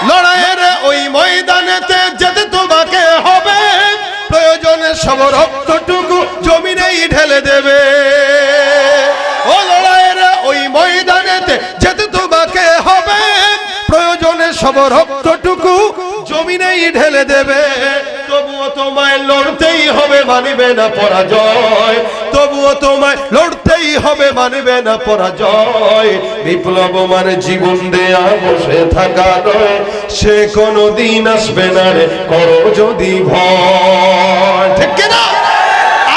লড়াইয়ের ওই ময়দানেতে যেতে তোমাকে হবে, প্রয়োজনে সব রক্তটুকু জমিনেই ঢেলে দেবে। ও লড়াইয়ের ওই ময়দানেতে যেতে তোমাকে হবে, প্রয়োজনে সব রক্তটুকু জমিনেই ঢেলে দেবে। তবুও তোমায় লড়তেই হবে, মানিবে না পরাজয়। তবুও তোমায় লড়তেই হবে, মানিবে না পরাজয়। বিপ্লব মানে জীবন দেয়া বসে থাকা নয়, সে কোনদিন আসবে না রে করো যদি ভয়। ঠিক কিনা?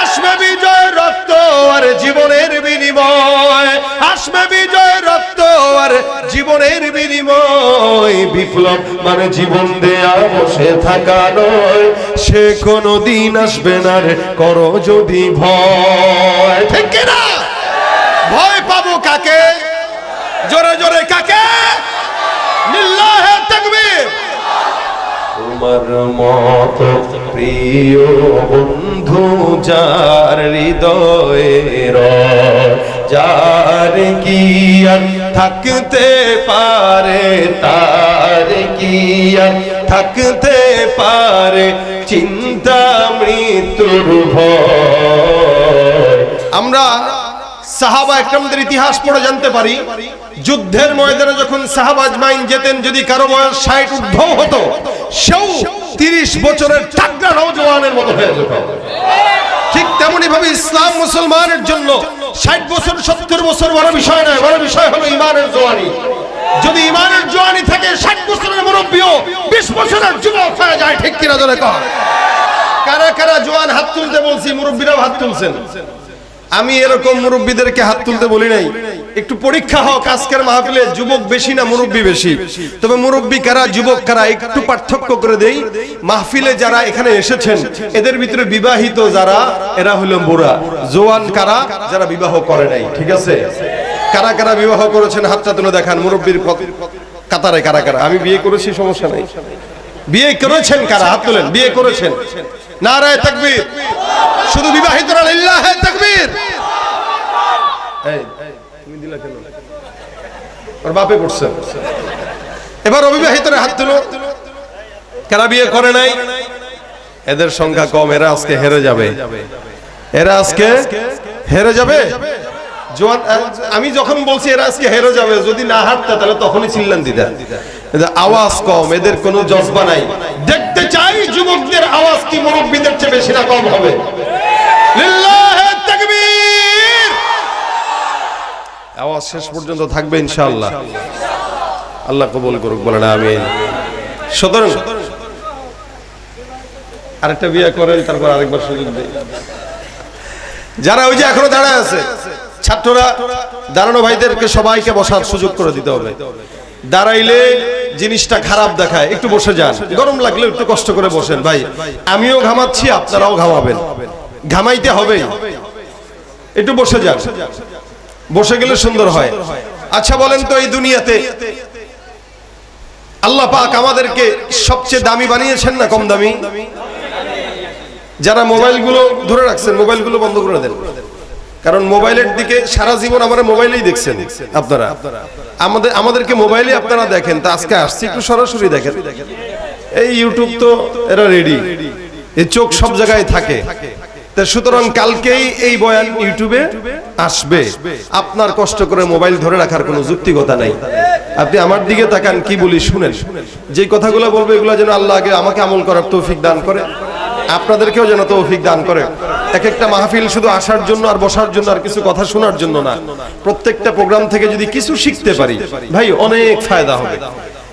আসবে বিজয় রক্ত আর জীবনের বিনিময়, আসবে বিজয় রক্ত আর জীবনের বিনিময়। বিপ্লব মানে জীবন দেয়া বসে থাকা নয়, সে কোনদিন আসবে না রে করো যদি ভয়। ঠিক কিনা? ভয় পাবো কাকে? জোরে জোরে কাকে? লিল্লাহে তাকবীর। তোমার মতো প্রিয় বন্ধু যার হৃদয়ের, যার কি আর থাকতে পারে, তার কি আর থাকতে পারে চিন্তা মৃত্যুর ভয়। আমরা সাহাবা একরামদের ইতিহাস পড়ে জানতে পারি, যুদ্ধের ময়দানে যখন সাহাবা আজমাইন যেতেন, যদি কারো বয়স 60 ঊর্ধ্ব হতো, সেও 30 বছরের টাকরা নওজওয়ানের মতো হয়ে যেত। ঠিক তেমনি ভাবে ইসলাম মুসলমানের জন্য 60 বছর 70 বছর বড় বিষয় নয়, বড় বিষয় হলো ঈমানের জওয়ানি। যদি ঈমানের জওয়ানি থাকে, 60 বছরের মুরব্বিও 20 বছরের যুবক হয়ে যায়। ঠিক কিনা জোরে কর। কারা কারা জওয়ান হাত তুলতে বলছি? মুরব্বিরাও হাত তুলছেন। আমি এরকম মুরব্বীদেরকে হাত তুলতে বলি নাই। একটু পরীক্ষা হোক আজকের মাহফিলে যুবক বেশি না মুরব্বী বেশি। তবে মুরব্বী কারা যুবক কারা একটু পার্থক্য করে দেই। মাহফিলে যারা এখানে এসেছেন এদের ভিতরে বিবাহিত যারা, এরা হলো বুড়া। জওয়ান কারা? যারা বিবাহ করে নাই। ঠিক আছে? কারা কারা বিবাহ করেছেন হাতটা তুলে দেখান মুরব্বীর কাতারে। কারা কারা? আমি বিয়ে করেছি, সমস্যা নাই। বিয়ে করেছেন কারা? হাত তোলেন। বিয়ে করেছেন? নারায়ে তাকবীর। শুধু বিবাহিতরা লিল্লাহে তাকবীর। এই তুমি দিলা কেন? ওর বাপে পড়ছে। এবার অবিবাহিতরা হাত তুলো। কারা বিয়ে করে নাই? এদের সংখ্যা কম, এরা আজকে হেরে যাবে। এরা আজকে হেরে যাবে। জওয়ান আমি যখন বলছি এরা আজকে হেরে যাবে, যদি না হাঁটতে তাহলে তখনই চিল্লান দিতা। আওয়াজ কম, এদের কোনো জজবা নাই। দেখতে চাই যুবকদের আওয়াজ কি মুরব্বীদের চেয়ে বেশি না কম হবে? লিল্লাহে তাকবীর। আওয়াজ শেষ পর্যন্ত থাকবে ইনশাআল্লাহ। আল্লাহ কবুল করুক, বলেন আমিন। সুতরাং আরেকটা বিয়ে করেন, তারপর আরেকবার সুযোগ দেই। যারা ওই যে এখনো দাঁড়ায় আছে, ছাত্ররা দাঁড়ানো ভাইদেরকে সবাইকে বসার সুযোগ করে দিতে হবে। দাঁড়াইলে জিনিসটা খারাপ দেখায়, একটু বসে যান। গরম লাগলে একটু কষ্ট করে বসেন। ভাই আমিও ঘামাচ্ছি, আপনারাও ঘামাবেন, ঘামাইতে হবে। একটু বসে যান, বসে গেলে সুন্দর হয়। আচ্ছা বলেন তো, এই দুনিয়াতে আল্লাহ পাক আমাদেরকে সবচেয়ে দামি বানিয়েছেন না কম দামি? যারা মোবাইলগুলো ধরে রাখছেন, মোবাইলগুলো বন্ধ করে দেন। কারণ মোবাইলের দিকে সারা জীবন আমরা মোবাইলেই দেখছেন আপনারা। আমাদেরকে মোবাইলে আপনারা দেখেন। তা আজকে আসছি একটু সরাসরি দেখেন। এই ইউটিউব তো এরা রেডি, এই চোখ সব জায়গায় থাকে। সুতরাং কালকেই এই বয়ান ইউটিউবে আসবে। আপনার কষ্ট করে মোবাইল ধরে রাখার কোনো যুক্তিকতা নাই। আপনি আমার দিকে তাকান, কি বলি শুনেন। যে কথাগুলো বলবো এগুলো যেন আল্লাহ আগে আমাকে আমল করার তৌফিক দান করে, আপনাদেরকেও যেন তৌফিক দান করে। এক একটা মাহফিল শুধু আসার জন্য আর বসার জন্য আর কিছু কথা শোনার জন্য না। প্রত্যেকটা প্রোগ্রাম থেকে যদি কিছু শিখতে পারি ভাই, অনেক ফায়দা হবে।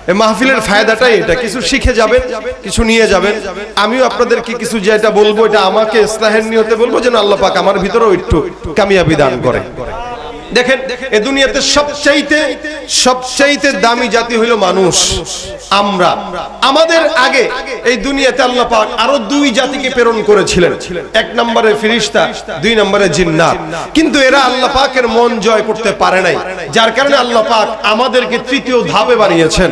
এই মাহফিলের ফায়দাটাই এটা, কিছু শিখে যাবেন, কিছু নিয়ে যাবেন। আমিও আপনাদেরকে কিছু যেটা বলবো এটা আমাকে ইসলাহের নিয়তে বলবো, যেন আল্লাহ পাক আমার ভিতরেও একটু কামিয়াবি দান করে। দেখেন এই দুনিয়াতে সবচাইতে দামি জাতি হলো মানুষ। আমরা আমাদের আগে এই দুনিয়াতে আল্লাহ পাক আরো দুই জাতিকে প্রেরণ করেছিলেন। এক নম্বরে ফেরেশতা, দুই নম্বরে জিন্নাত। কিন্তু এরা আল্লাহ পাকের মন জয় করতে পারে নাই, যার কারণে আল্লাহ পাক আমাদেরকে তৃতীয় ধাপে বানিয়েছেন।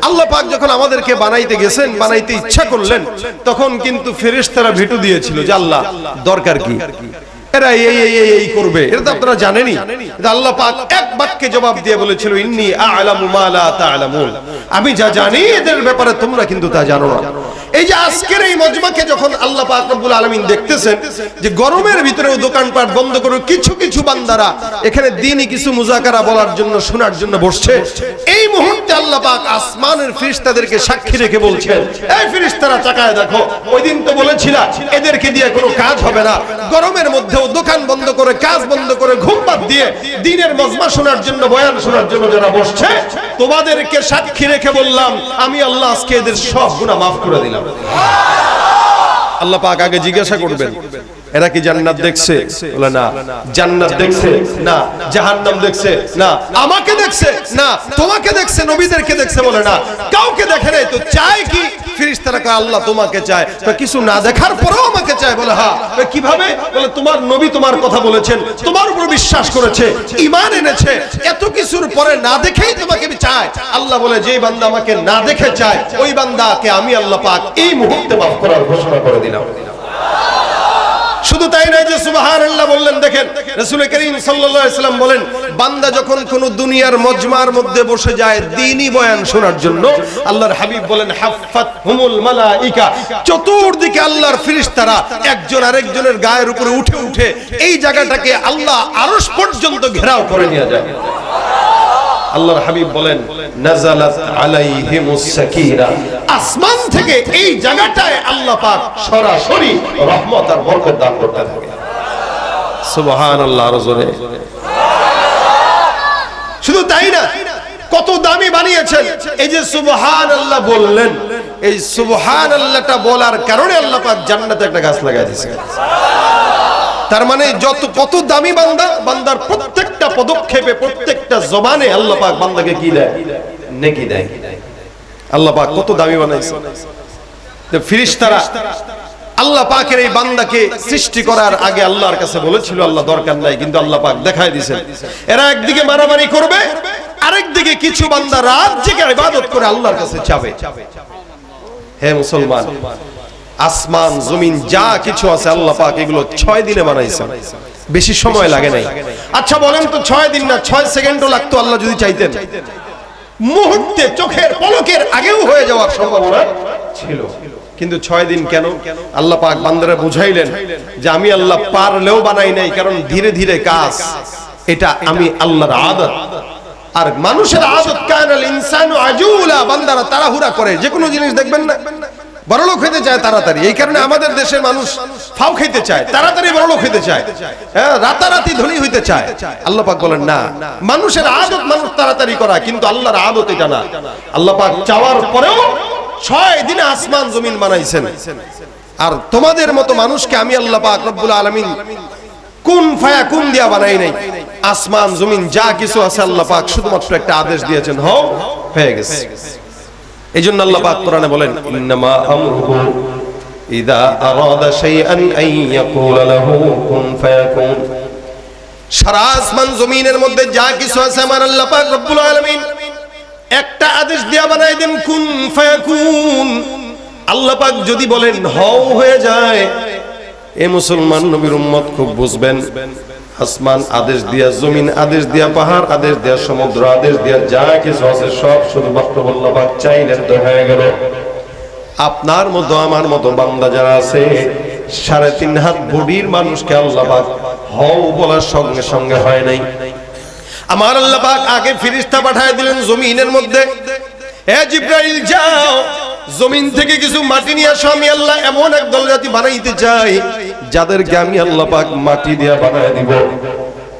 আল্লাহ পাক যখন আমাদেরকে বানাইতে গেছেন, বানাইতে ইচ্ছা করলেন, তখন কিন্তু ফেরেশতারা ভেটো দিয়েছিল যে আল্লাহ দরকার কি? এরা এই করবে, এটা তো আপনারা জানেনই। আল্লাহ পাক এক বাক্যে জবাব দিয়ে বলেছিল, ইন্নী আ'লামু মা লা তা'লামুন, আমি যা জানি এদের ব্যাপারে তোমরা কিন্তু তা জানো না। এই যে আজকের এই মজমাকে যখন আল্লাহ পাক রব্বুল আলামিন দেখতেছেন যে গরমের ভিতরেও দোকানপাট বন্ধ করে কিছু কিছু বান্দারা এখানে দ্বীনি কিছু মুজাকারা বলার জন্য, শোনার জন্য বসছে, এই মুহূর্তে আল্লাহ পাক আসমানের ফেরেশতাদেরকে সাক্ষী রেখে বলছেন, এই ফেরেশতারা তাকায় দেখো, ওই দিন তো বলেছিলা এদেরকে দিয়ে কোনো কাজ হবে না, গরমের মধ্যেও দোকান বন্ধ করে, কাজ বন্ধ করে, ঘুম বাদ দিয়ে দ্বীনের মজমা শোনার জন্য, বয়ান শোনার জন্য যারা বসছে, তোমাদেরকে সাক্ষী রেখে বললাম আমি আল্লাহ আজকে এদের সব গুনাহ মাফ করে দিলাম। আল্লাহ পাক আগে জিজ্ঞাসা করবেন, এরা কি জান্নাত দেখছে? বলে না। জান্নাত দেখছে? না। জাহান্নাম দেখছে? না। আমাকে দেখছে? না। তোমাকে দেখছে? নবীদেরকে দেখছে? বলে না। কাউকে দেখে নাই। তো চায় কি? ফেরেশতারা কয় আল্লাহ তোমাকে চায়। তো কিছু না দেখার পরেও আমাকে চায়? বলে হ্যাঁ। কিভাবে? বলে তোমার নবী তোমার কথা বলেছেন, তোমার উপর বিশ্বাস করেছে, ঈমান এনেছে, এত কিছুর পরে না দেখেই তোমাকে চায়। আল্লাহ বলে যেই বান্দা আমাকে না দেখে চায়, ওই বান্দাকে আমি আল্লাহ পাক এই মুহূর্তে মাফ করার ঘোষণা করে দিলাম। শুধু তাই নয় যে সুবহানাল্লাহ বললেন, দেখেন রাসূল করিম সাল্লাল্লাহু আলাইহি ওয়াসাল্লাম বলেন, বান্দা যখন কোন দুনিয়ার মজমার মধ্যে বসে যায় দ্বীনি বয়ান শোনার জন্য, আল্লাহর হাবিব বলেন হাফফাতহুমুল মালাইকা, চতুর্দিকে আল্লাহর ফেরেশতারা একজন আরেকজনের গায়ের উপরে উঠে উঠে এই জায়গাটাকে আল্লাহ আরশ পর্যন্ত ঘেরাও করে নিয়ে যায়। আল্লাহর হাবিব বলেন নাযালাত আলাইহিমুস সাকিনা, আসমান থেকে এই জায়গাটায় আল্লাহ পাক সরাসরি রহমত আর বরকত দান করতে থাকে। সুবহানাল্লাহ। রাজরে শুধু তাই না, কত দামি বানিয়েছেন। এই যে সুবহানাল্লাহ বললেন, এই সুবহানাল্লাহটা বলার কারণে আল্লাহ পাক জান্নাতে একটা গাছ লাগাই দিয়েছেন। তার মানে কত দামি বান্দা, বান্দার প্রত্যেকটা পদক্ষেপে, প্রত্যেকটা জবানে আল্লাহ পাক বান্দাকে কি দেয়? নেকি দেয়। আল্লাহ পাক কত দামি বানাইছে। ফেরেশতারা আল্লাহ পাকের এই বান্দাকে সৃষ্টি করার আগে আল্লাহর কাছে বলেছিল আল্লাহ দরকার নাই, কিন্তু আল্লাহ পাক দেখায় দিয়েছেন এরা একদিকে মারামারি করবে, আরেকদিকে কিছু বান্দা রাত জেগে ইবাদত করে আল্লাহর কাছে চাবে। হে মুসলমান, আসমান জমিন যা কিছু আছে আল্লাহ পাক এগুলো 6 দিনে বানাইছেন, বেশি সময় লাগে নাই। আচ্ছা বলেন তো 6 দিন না 6 সেকেন্ডও লাগতো আল্লাহ যদি চাইতেন? মুহূর্তে, চোখের পলকের আগেও হয়ে যাওয়ার সম্ভাবনা ছিল, কিন্তু 6 দিন কেন? আল্লাহ পাক বান্দারা বুঝাইলেন যে আমি আল্লাহ পারলেও বানাই নাই, কারণ ধীরে ধীরে কাজ, এটা আমি আল্লাহর আদত। আর মানুষের আদত, কানাল ইনসানু আজুলা, বান্দারা তাড়াহুড়া করে, যে কোনো জিনিস দেখবেন না বড়লোক হইতে চায় তাড়াতাড়ি। এই কারণে আমাদের দেশের মানুষ ফাও খেতে চায়, তাড়াতাড়ি বড়লোক হইতে চায়, রাতারাতি ধনী হইতে চায়। আল্লাহ পাক বলেন না, মানুষের আদত মানুষ তাড়াতাড়ি করা, কিন্তু আল্লাহর আদত এটা না। আল্লাহ পাক চাওয়ার পরেও 6 দিনে আসমান জমিন বানাইছেন। আর তোমাদের মতো মানুষকে আমি আল্লাহ পাক রব্বুল আলামিন কুন ফায়াকুন দিয়া বানাই নাই। আসমান জমিন যা কিছু আছে আল্লাহ পাক শুধুমাত্র একটা আদেশ দিয়েছেন, হও, হয়ে গেছে। এইজন্য আল্লাহ পাক কোরআনে বলেন ইন্নামা আমরুহু ইযা আরাদা শাইআন আন ইয়াকুলা লাহু কুন ফায়াকুন। সারা আসমান জমিনের মধ্যে যা কিছু আছে আমার আল্লাহ পাক রব্বুল আলামিন একটা আদেশ দিয়া বানাই দেন, কুন ফায়াকুন। আল্লাহ পাক যদি বলেন হও, হয়ে যায়। এ মুসলমান নবীর উম্মত খুব বুঝবেন, আসমান আদেশ দিয়া, জমিন আদেশ দিয়া, পাহাড় আদেশ দিয়া, সমুদ্র আদেশ দিয়া, যা কিছু আছে সব শুধুমাত্র আল্লাহ পাক চাইলেন তো হয়ে গেল। আপনার মতো আমার মতো বান্দা যারা আছে, 3.5 হাত বডির মানুষকে আল্লাহ পাক হও বলার সঙ্গে সঙ্গে হয় নাই। আমার আল্লাহ পাক আগে ফেরেশতা পাঠায় দিলেন জমিনের মধ্যে, হে জিবরাইল যাও জমিন থেকে কিছু মাটি নিয়ে আসো, আমি আল্লাহ এমন এক দল জাতি বানাইতে চাই যাদেরকে আমি আল্লাহ পাক মাটি দিয়ে বানায় দিব।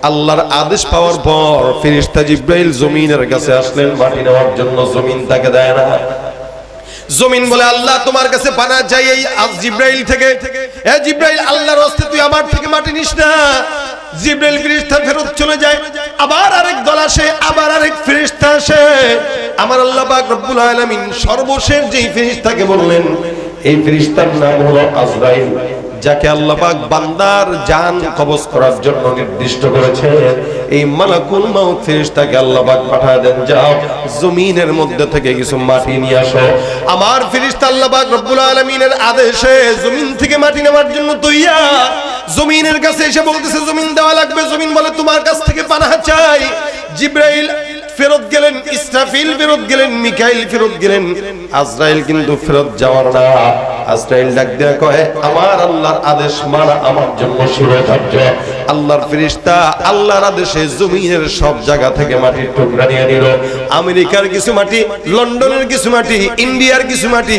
আল্লাহর আদেশ পাওয়ার পর ফেরেশতা জিবরাইল জমিনের কাছে আসলেন মাটি নেওয়ার জন্য, জমিন তাকে দেয় না। জমিন বলে আল্লাহ তোমার কাছে বানা চাই এই জিবরাইল থেকে। হে জিবরাইল, আল্লাহর রাস্তে তুই আমার থেকে মাটি নিস না। জিবরাইল ফেরেশতা ফেরত চলে যায়, আবার আরেক দল আসে, আবার আরেক ফেরেশতা আসে। আমার আল্লাহ পাক রব্বুল আলামিন সর্বশেষ যেই ফেরেশতাকে বললেন, এই ফেরেশতার নাম হলো আজরাইল, যাকে আল্লাহ পাক বান্দার জান কবজ করার জন্য নির্দিষ্ট করেছে। এই মালাকুল মাউত ফেরেশতাকে আল্লাহ পাক পাঠায় দেন, যাও জমিনের মধ্যে থেকে কিছু মাটি নিয়ে আসো। আমার ফেরেশতা আল্লাহ পাক রব্বুল আলামিনের আদেশে জমিন থেকে মাটি নেওয়ার জন্য তৈয়ার। জমিনের কাছে এসে বলতেছে জমিন দেওয়া লাগবে। জমিন বলে তোমার কাছ থেকে পানাহ চাই। জিবরাইল ফেরত গেলেন, ইসরাফিল ফেরত গেলেন, মিকাইল ফেরত গেলেন, আজরাইল কিন্তু ফেরত যাওয়ার না। আজরাইল ডাক দেয়া কয় আমার আল্লাহর আদেশ মানা আমার জন্য শিরোধার্য। আল্লাহর ফেরেশতা আল্লাহর আদেশে জমিনের সব জায়গা থেকে মাটির টুকরা নিয়ে নিল। আমেরিকার কিছু মাটি, লন্ডনের কিছু মাটি, ইন্ডিয়ার কিছু মাটি,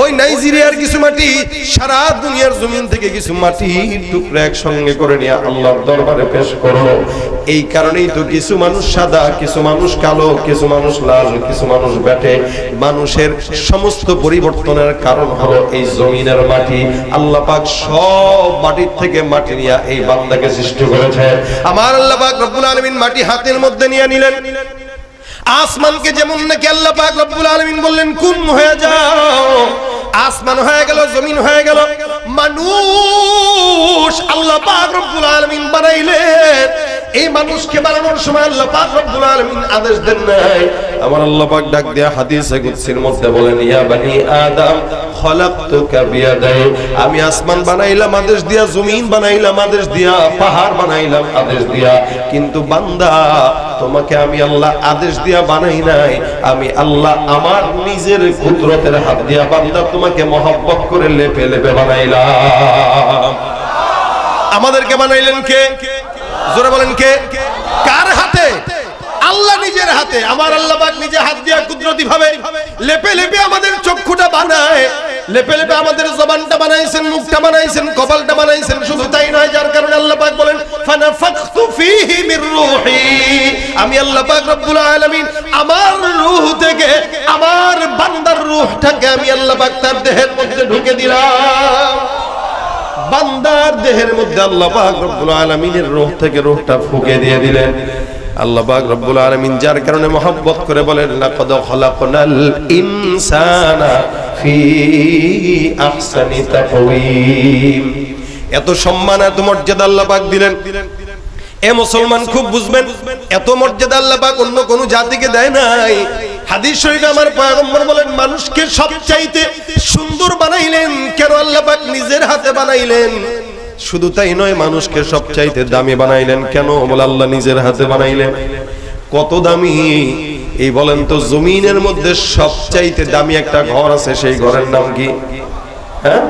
ওই নাইজেরিয়ার কিছু মাটি, সারা দুনিয়ার জমিন থেকে কিছু মাটির টুকরা একসঙ্গে করে নিয়ে আল্লাহর দরবারে পেশ করলো। এই কারণেই তো কিছু মানুষ সাদা, কিছু মানুষ কালো, কিছু মানুষ লাল, কিছু মানুষ বেটে। মানুষের সমস্ত পরিবর্তনের কারণ হলো এই জমিনের মাটি। আল্লাহ পাক সব মাটির থেকে মাটি নিয়ে এই বান্দাকে সৃষ্টি করেছে। আমার আল্লাহ পাক রব্বুল আলামিন মাটি হাতের মধ্যে নিয়ে নিলেন। আসমানকে যেমন নাকি আল্লাহ পাক রব্বুল আলামিন বললেন কুন হয়ে যাও, আসমান হয়ে গেল, জমিন হয়ে গেল। মানুষ আল্লাহ পাক রব্বুল আলামিন বানাইলেন। এই মানুষকে বানানোর সময় আল্লাহ পাক রব্বুল আলামিন আদেশ দেন নাই। আমার আল্লাহ পাক ডাক দিয়া হাদিসে কুদসির মধ্যে বলেন ইয়া বানি আদম খলাকতুকা বিয়াদাই, আমি আসমান বানাইলাম আদেশ দিয়া, জমিন বানাইলাম আদেশ দিয়া, পাহাড় বানাইলাম আদেশ দিয়া, কিন্তু বান্দা তোমাকে আমি আল্লাহ আদেশ দিয়া বানাই নাই। আমি আল্লাহ আমার নিজের কুদরতের হাত দিয়া বান্দা তোমাকে মহব্বত করে লেপে লেপে বানাইলাম। আমাদেরকে বানাইলেন কে? জোরে বলেন কে? কার হাতে? আল্লাহ নিজের হাতে। আমার আল্লাহ পাক নিজে হাত দিয়া কুদরতি ভাবে লেপে লেপে আমাদের চক্ষুটা বানায়, লেপে লেপে আমাদের জবানটা বানাইছেন, মুখটা বানাইছেন, কপালটা বানাইছেন। শুধু তাই নয়, যার কারণে আল্লাহ পাক বলেন ফানাফাখতু ফীহি মির রূহি, আমি আল্লাহ পাক রব্বুল আলামিন আমার রূহ থেকে আমার বান্দার রূহটাকে আমি আল্লাহ পাক তার দেহের মধ্যে ঢুকে দিলাম। বান্দার দেহের মধ্যে আল্লাহ পাক রব্বুল আলামিনের রূহ থেকে রূহটা ফুঁকে দিয়ে দিলেন। আল্লাহ পাক রব্বুল আলামিন যার কারণে মহব্বত করে বলেন লাকাদ খলাকনাল ইনসানা ফি আহসানি তাকওয়িম। এত সম্মান এত মর্যাদা আল্লাহ পাক দিলেন। এ মুসলমান খুব বুঝবেন, এত মর্যাদা আল্লাহ পাক অন্য কোন জাতিকে দেয় নাই। হাদিস শরীফে আমার পয়গম্বর বলেন মানুষকে সবচাইতে সুন্দর বানাইলেন কেন? আল্লাহ পাক নিজের হাতে বানাইলেন। শুধু তাই নয়, মানুষকে সবচাইতে দামি বানাইলেন কেন? বলে আল্লাহ নিজের হাতে বানাইলেন। কত দামি এই বলেন তো? জমিনের মধ্যে সবচাইতে দামি একটা ঘর আছে, সেই ঘরের নাম কি? হ্যাঁ,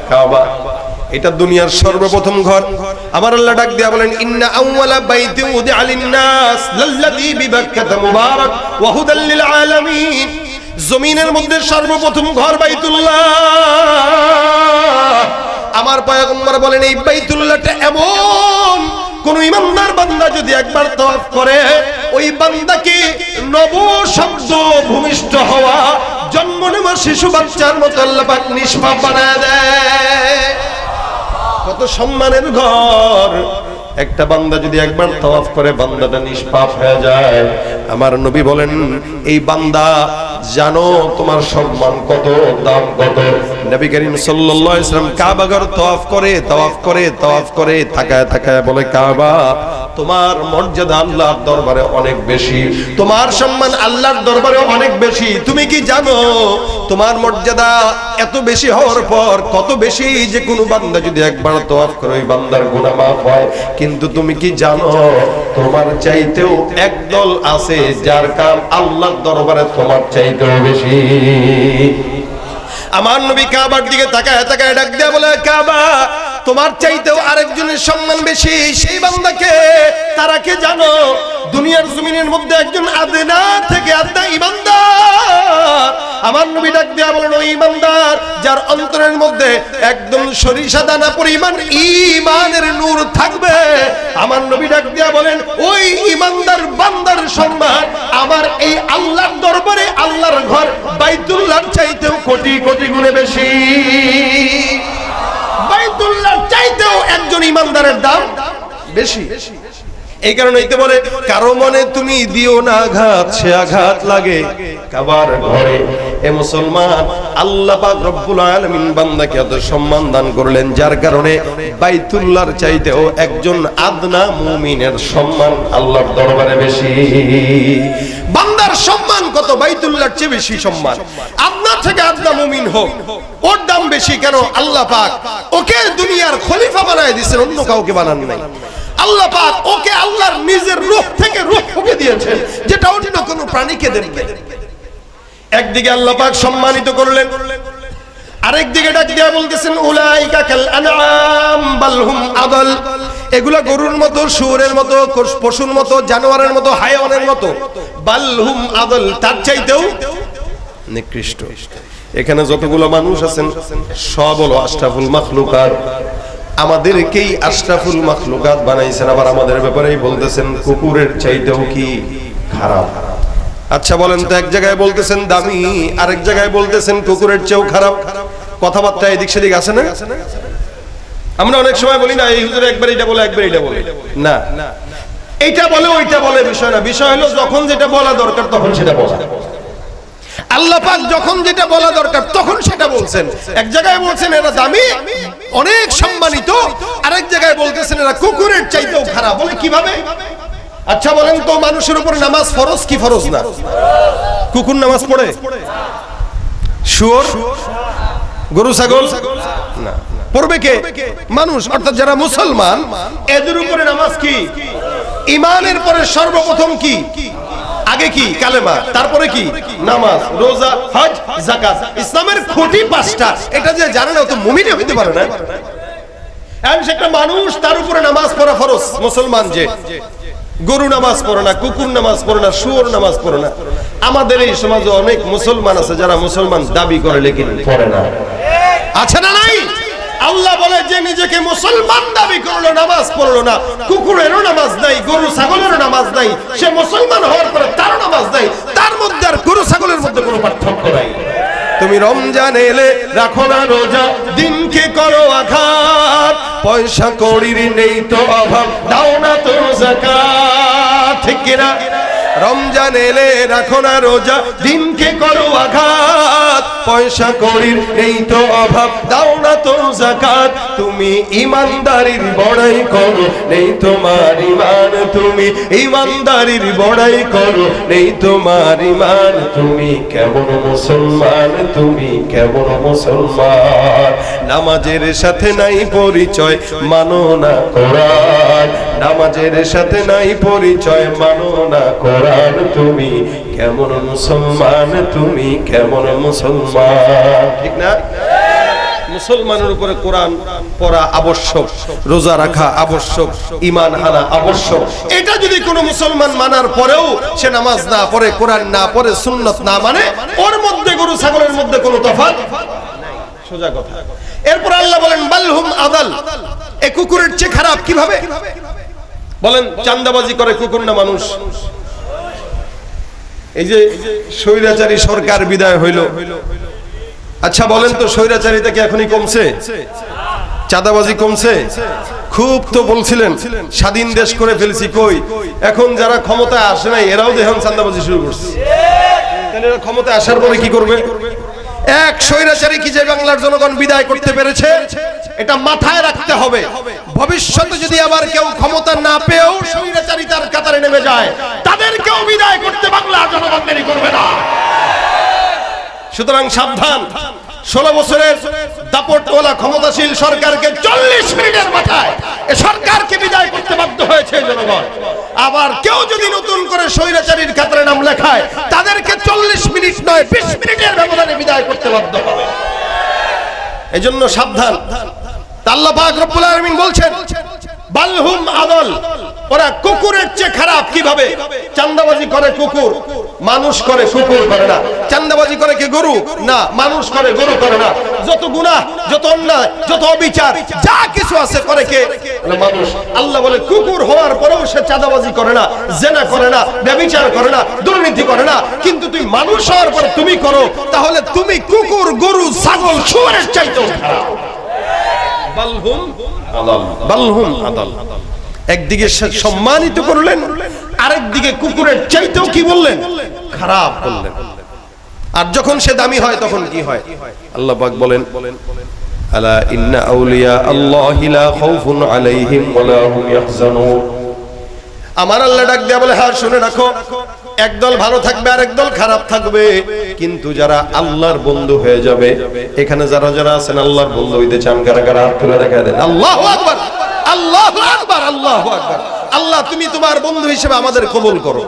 কাবা। এটা দুনিয়ার সর্বপ্রথম ঘর। আমার আল্লাহ ডাক দিয়া বলেন ইন্না আউওয়ালা বাইতি উদিআ লিন-নাস লাল্লাযী বিবাক্কাতা মুবারাক ওয়া হুদাল লিল আলামিন। জমিনের মধ্যে সর্বপ্রথম ঘর বাইতুল্লাহ। আমার পয়গম্বর বলেন এই বাইতুল্লাহটা এমন কোন ইমানদার বান্দা যদি একবার তওয়াফ করে, ওই বান্দাকে নবশব্দ ভূমিষ্ঠ হওয়া জন্ম নেওয়া শিশু বাচ্চার মতো আল্লাহ পাক নিষ্পাপ বানায় দেয়। কত সম্মানের ঘর! একটা বান্দা যদি একবার তওয়াফ করে বান্দাটা নিষ্পাপ হয়ে যায়। আমার নবী বলেন এই বান্দা জানো তোমার সম্মান কত, দাম কত। নবী করিম সাল্লাল্লাহু আলাইহি ওয়াসাল্লাম কাবা ঘর তওয়াফ করে তাকায় তাকায় বলে কাবা তোমার মর্যাদা আল্লাহর দরবারে অনেক বেশি, তোমার সম্মান আল্লাহর দরবারে অনেক বেশি। তুমি কি জানো তোমার মর্যাদা এত বেশি হওয়ার পর কত বেশি যে কোনো বান্দা যদি একবার তওয়াফ করে ওই বান্দার গুনাহ মাফ হয়। কিন্তু তুমি কি জানো তোমার চাইতেও একদল আছে যার কাম আল্লাহর দরবারে তোমার চাইতেও বেশি। আমার নবী কাবার দিকে তাকায় তাকায় ডাক দেয়া বলে কাবা তোমার চাইতেও আরেকজনের সম্মান বেশি। সেই বান্দাকে তারা কে জানো? দুনিয়ার জমিনের মধ্যে একজন আদনা থেকে আদনা ইমানদার। আমার নবী ডাক দেয়া বলেন ওই ইমানদার যার অন্তরের মধ্যে একদম সরিষা দানা পরিমাণ ঈমানের নূর থাকবে। আমার নবী ডাক দেয়া বলেন ওই ইমানদার বান্দার সম্মান আমার এই আল্লাহর দরবারে আল্লাহর ঘর বাইতুল্লাহর চাইতেও কোটি কোটি গুণে বেশি। বাইতুল্লাহর চাইতেও একজন ইমানদারের দাম বেশি। এই কারণে এইতে বলে কারো মনে তুমি দিও না আঘাত, সে আঘাত লাগে কাবার ঘরে। এ মুসলমান, আল্লাহ পাক রব্বুল আলামিন বান্দাকে এত সম্মান দান করলেন যার কারণে বাইতুল্লাহর চাইতেও একজন আদনা মুমিনের সম্মান আল্লাহর দরবারে বেশি। বান্দার সম্মান কত? বাইতুল্লাহর চেয়ে বেশি সম্মান। আপনার থেকে আদনা মুমিন হোক, ওর দাম বেশি কেন? আল্লাহ পাক ওকে দুনিয়ার খলিফা বানায় দিয়েছেন, অন্য কাউকে বানান নাই। আল্লাহ পাক ওকে আল্লাহর নিজের রূহ থেকে রূহ ফুঁকে দিয়েছেন, যেটা অন্য কোনো প্রাণীকে দেন নাই। একদিকে আল্লাহ পাক সম্মানিত করলেন, আরেকদিকে ডাক দিয়া বলতেছেন উলাইকা কাল আনআম বাল হুম আদাল, এগুলা গরুর মতো, শুয়োরের মতো, পশুর মতো, জানোয়ারের মতো, হায়াওয়ানের মতো। বাল হুম আদাল, তার চাইতেও নিকৃষ্ট। এখানে যতগুলো মানুষ আছেন সব হলো আশরাফুল মাখলুকাত। আমাদেরকেই আশরাফুল মাখলুকাত বানাইছেন, আবার আমাদের ব্যাপারেই বলতেছেন কুকুরের চাইতেও কি খারাপ। আচ্ছা বলেন তো, এক জায়গায় বলতেছেন দামি, আরেক জায়গায় বলতেছেন কুকুরের চেয়েও খারাপ। কথাবার্তা এদিক সেদিক আছে না? আমরা অনেক সময় বলি না, এই হুজুর একবার এটা বলে একবার এটা বলে, না এইটা বলে ওইটা বলে, বিষয় না। বিষয় হলো যখন যেটা বলা দরকার তখন সেটা বলা। আল্লাহ পাক যখন যেটা বলা দরকার তখন সেটা বলছেন। এক জায়গায় বলছেন এরা দামি, অনেক সম্মানিত, আরেক জায়গায় বলতেছেন এরা কুকুরের চাইতেও খারাপ। বলে কিভাবে? আচ্ছা বলেন তো, মানুষের উপর নামাজ ফরজ কি ফরজ না? কুকুর নামাজ পড়ে? শুয়োর, গরু, ছাগল না। পড়বে কে? মানুষ, অর্থাৎ যারা মুসলমান, এদের উপরে নামাজ কি? ঈমানের পরে সর্বপ্রথম কি? আগে কি? কালেমা, তারপরে কি? নামাজ, রোজা, হজ, যাকাত। ইসলামের খুঁটি পাঁচটা, এটা যে জানে না তো মুমিন হইতে পারে না। এখন সেটা মানুষ, তার উপরে নামাজ পড়া ফরজ। মুসলমান যে গরু নামাজ পড়ে না, কুকুর নামাজ পড়ে না, শুয়োর নামাজ পড়ে না। আমাদের এই সমাজে অনেক মুসলমান আছে যারা মুসলমান দাবি করে লেকিন পড়ে না। আছে না নাই? আল্লাহ বলে যে নিজেকে মুসলমান দাবি করলো, নামাজ পড়লো না, কুকুরেরও নামাজ নাই, গরু ছাগলেরও নামাজ নাই, সে মুসলমান হওয়ার পরে তারও নামাজ নাই। তার মধ্যে আর গরু ছাগলের মধ্যে কোনো পার্থক্য নাই। তুমি রমজান এলে রাখো না রোজা, দিনকে করো আঘাত, পয়সা কড়ির নেই তো অভাব, দাও না তো যাকাত। ঠিক কিনা? রমজান এলে রাখো না রোজা, দিনকে করো আঘাত, পয়সা কড়ির নেই তো অভাব, দাও না তো যাকাত। তুমি ইমানদারির বড়াই করো, নেই তোমার ঈমান, তুমি ইমানদারির বড়াই করো, নেই তোমার ঈমান। তুমি কেমন মুসলমান, তুমি কেমন মুসলমান? নামাজের সাথে নাই পরিচয়, মানো না কোরআন, নামাজের সাথে নাই পরিচয়, মানো না কোরআন। তুমি কেমন মুসলমান, তুমি কেমন মুসলমান? ঠিক না? মুসলমানের উপরে কোরআন পড়া আবশ্যক, রোজা রাখা আবশ্যক, ঈমান হানা আবশ্যক। এটা যদি কোনো মুসলমান মানার পরেও সে নামাজ না পড়ে, কোরআন না পড়ে, সুন্নাত না মানে, ওর মধ্যে গরু ছাগলের মধ্যে কোনো তফাৎ নাই। সোজা কথা। এরপর আল্লাহ বলেন বালহুম আদাল, এই কুকুরের চেয়ে খারাপ কিভাবে? বলেন চাঁদাবাজি করে কুকুর না মানুষ? এই যে স্বৈরাচারী সরকার বিদায় হইল, আচ্ছা বলেন তো স্বৈরাচারিতা কি এখনই কমছে? চাঁদাবাজি কমছে? খুব তো বলছিলেন স্বাধীন দেশ করে ফেলছি, কই এখন যারা ক্ষমতায় আসে নাই এরাও দেখেন চাঁদাবাজি শুরু করছে। তাহলে এরা ক্ষমতায় আসার পরে কি করবে? এক স্বৈরাচারী কি যে বাংলার জনগণ বিদায় করতে পেরেছে, এটা মাথায় রাখতে হবে। ভবিষ্যতে যদি আবার কেউ ক্ষমতা না পেয়েও স্বৈরাচারিতার কাতারে নেমে যায়, তাদেরকেও বিদায় করতে বাংলার জনগণ দেরি করবে না। সুতরাং সাবধান। 16 বছরের দাপটওয়ালা ক্ষমতাশীল সরকারকে 40 মিনিটের মাথায় এই সরকারকে বিদায় করতে বাধ্য হয়েছে জনগণ। আবার কেউ যদি নতুন করে স্বৈরাচারীর কাতারে নাম লেখায়, তাদেরকে 40 মিনিট নয় 20 মিনিটের ব্যবধানে বিদায় করতে বাধ্য হবে। এজন্য সাবধান। আল্লাহ পাক রব্বুল আলামিন বলছেন বালহুম আদল, ওরা কুকুরের চেয়ে খারাপ কিভাবে? চাঁদাবাজি করে কুকুর, মানুষ করে, কুকুর করে না। চাঁদাবাজি করে কি গরু? না, মানুষ করে, গরু করে না। যত গুনাহ, যত অন্যায়, যত অবিচার যা কিছু আছে করে কে? মানুষ। আল্লাহ বলে কুকুর হওয়ার পরেও সে চাঁদাবাজি করে না, জেনা করে না, ব্যভিচার করে না, দুর্নীতি করে না। কিন্তু তুই মানুষ হওয়ার পর তুমি করো, তাহলে তুমি কুকুর, গরু, ছাগল, শুয়োরের চাইতেও খারাপ। বালহুম আদাল, বালহুম আদাল। একদিকে সম্মানিত করলেন, আরেকদিকে কুকুরের চাইতেও কি বললেন? খারাপ বললেন। আর যখন সে দামি হয় তখন কি হয়? আল্লাহ পাক বলেন আলা ইন্না আউলিয়া আল্লাহি লা খাউফুন আলাইহিম ওয়া লা হুম ইয়াহজানুন। আমার আল্লাহ ডাক দেয়া বলে, হ্যাঁ শুনে রাখো, একদল ভালো থাকবে আর একদল খারাপ থাকবে, কিন্তু যারা আল্লাহর বন্ধু হয়ে যাবে, এখানে যারা যারা আছেন আল্লাহর বন্ধু হইতে চান, কারা কারা হাত তুলে দেখা দেন। আল্লাহু আকবার, আল্লাহু আকবার, আল্লাহু আকবার। আল্লাহ তুমি তোমার বন্ধু হিসেবে আমাদের কবুল করো।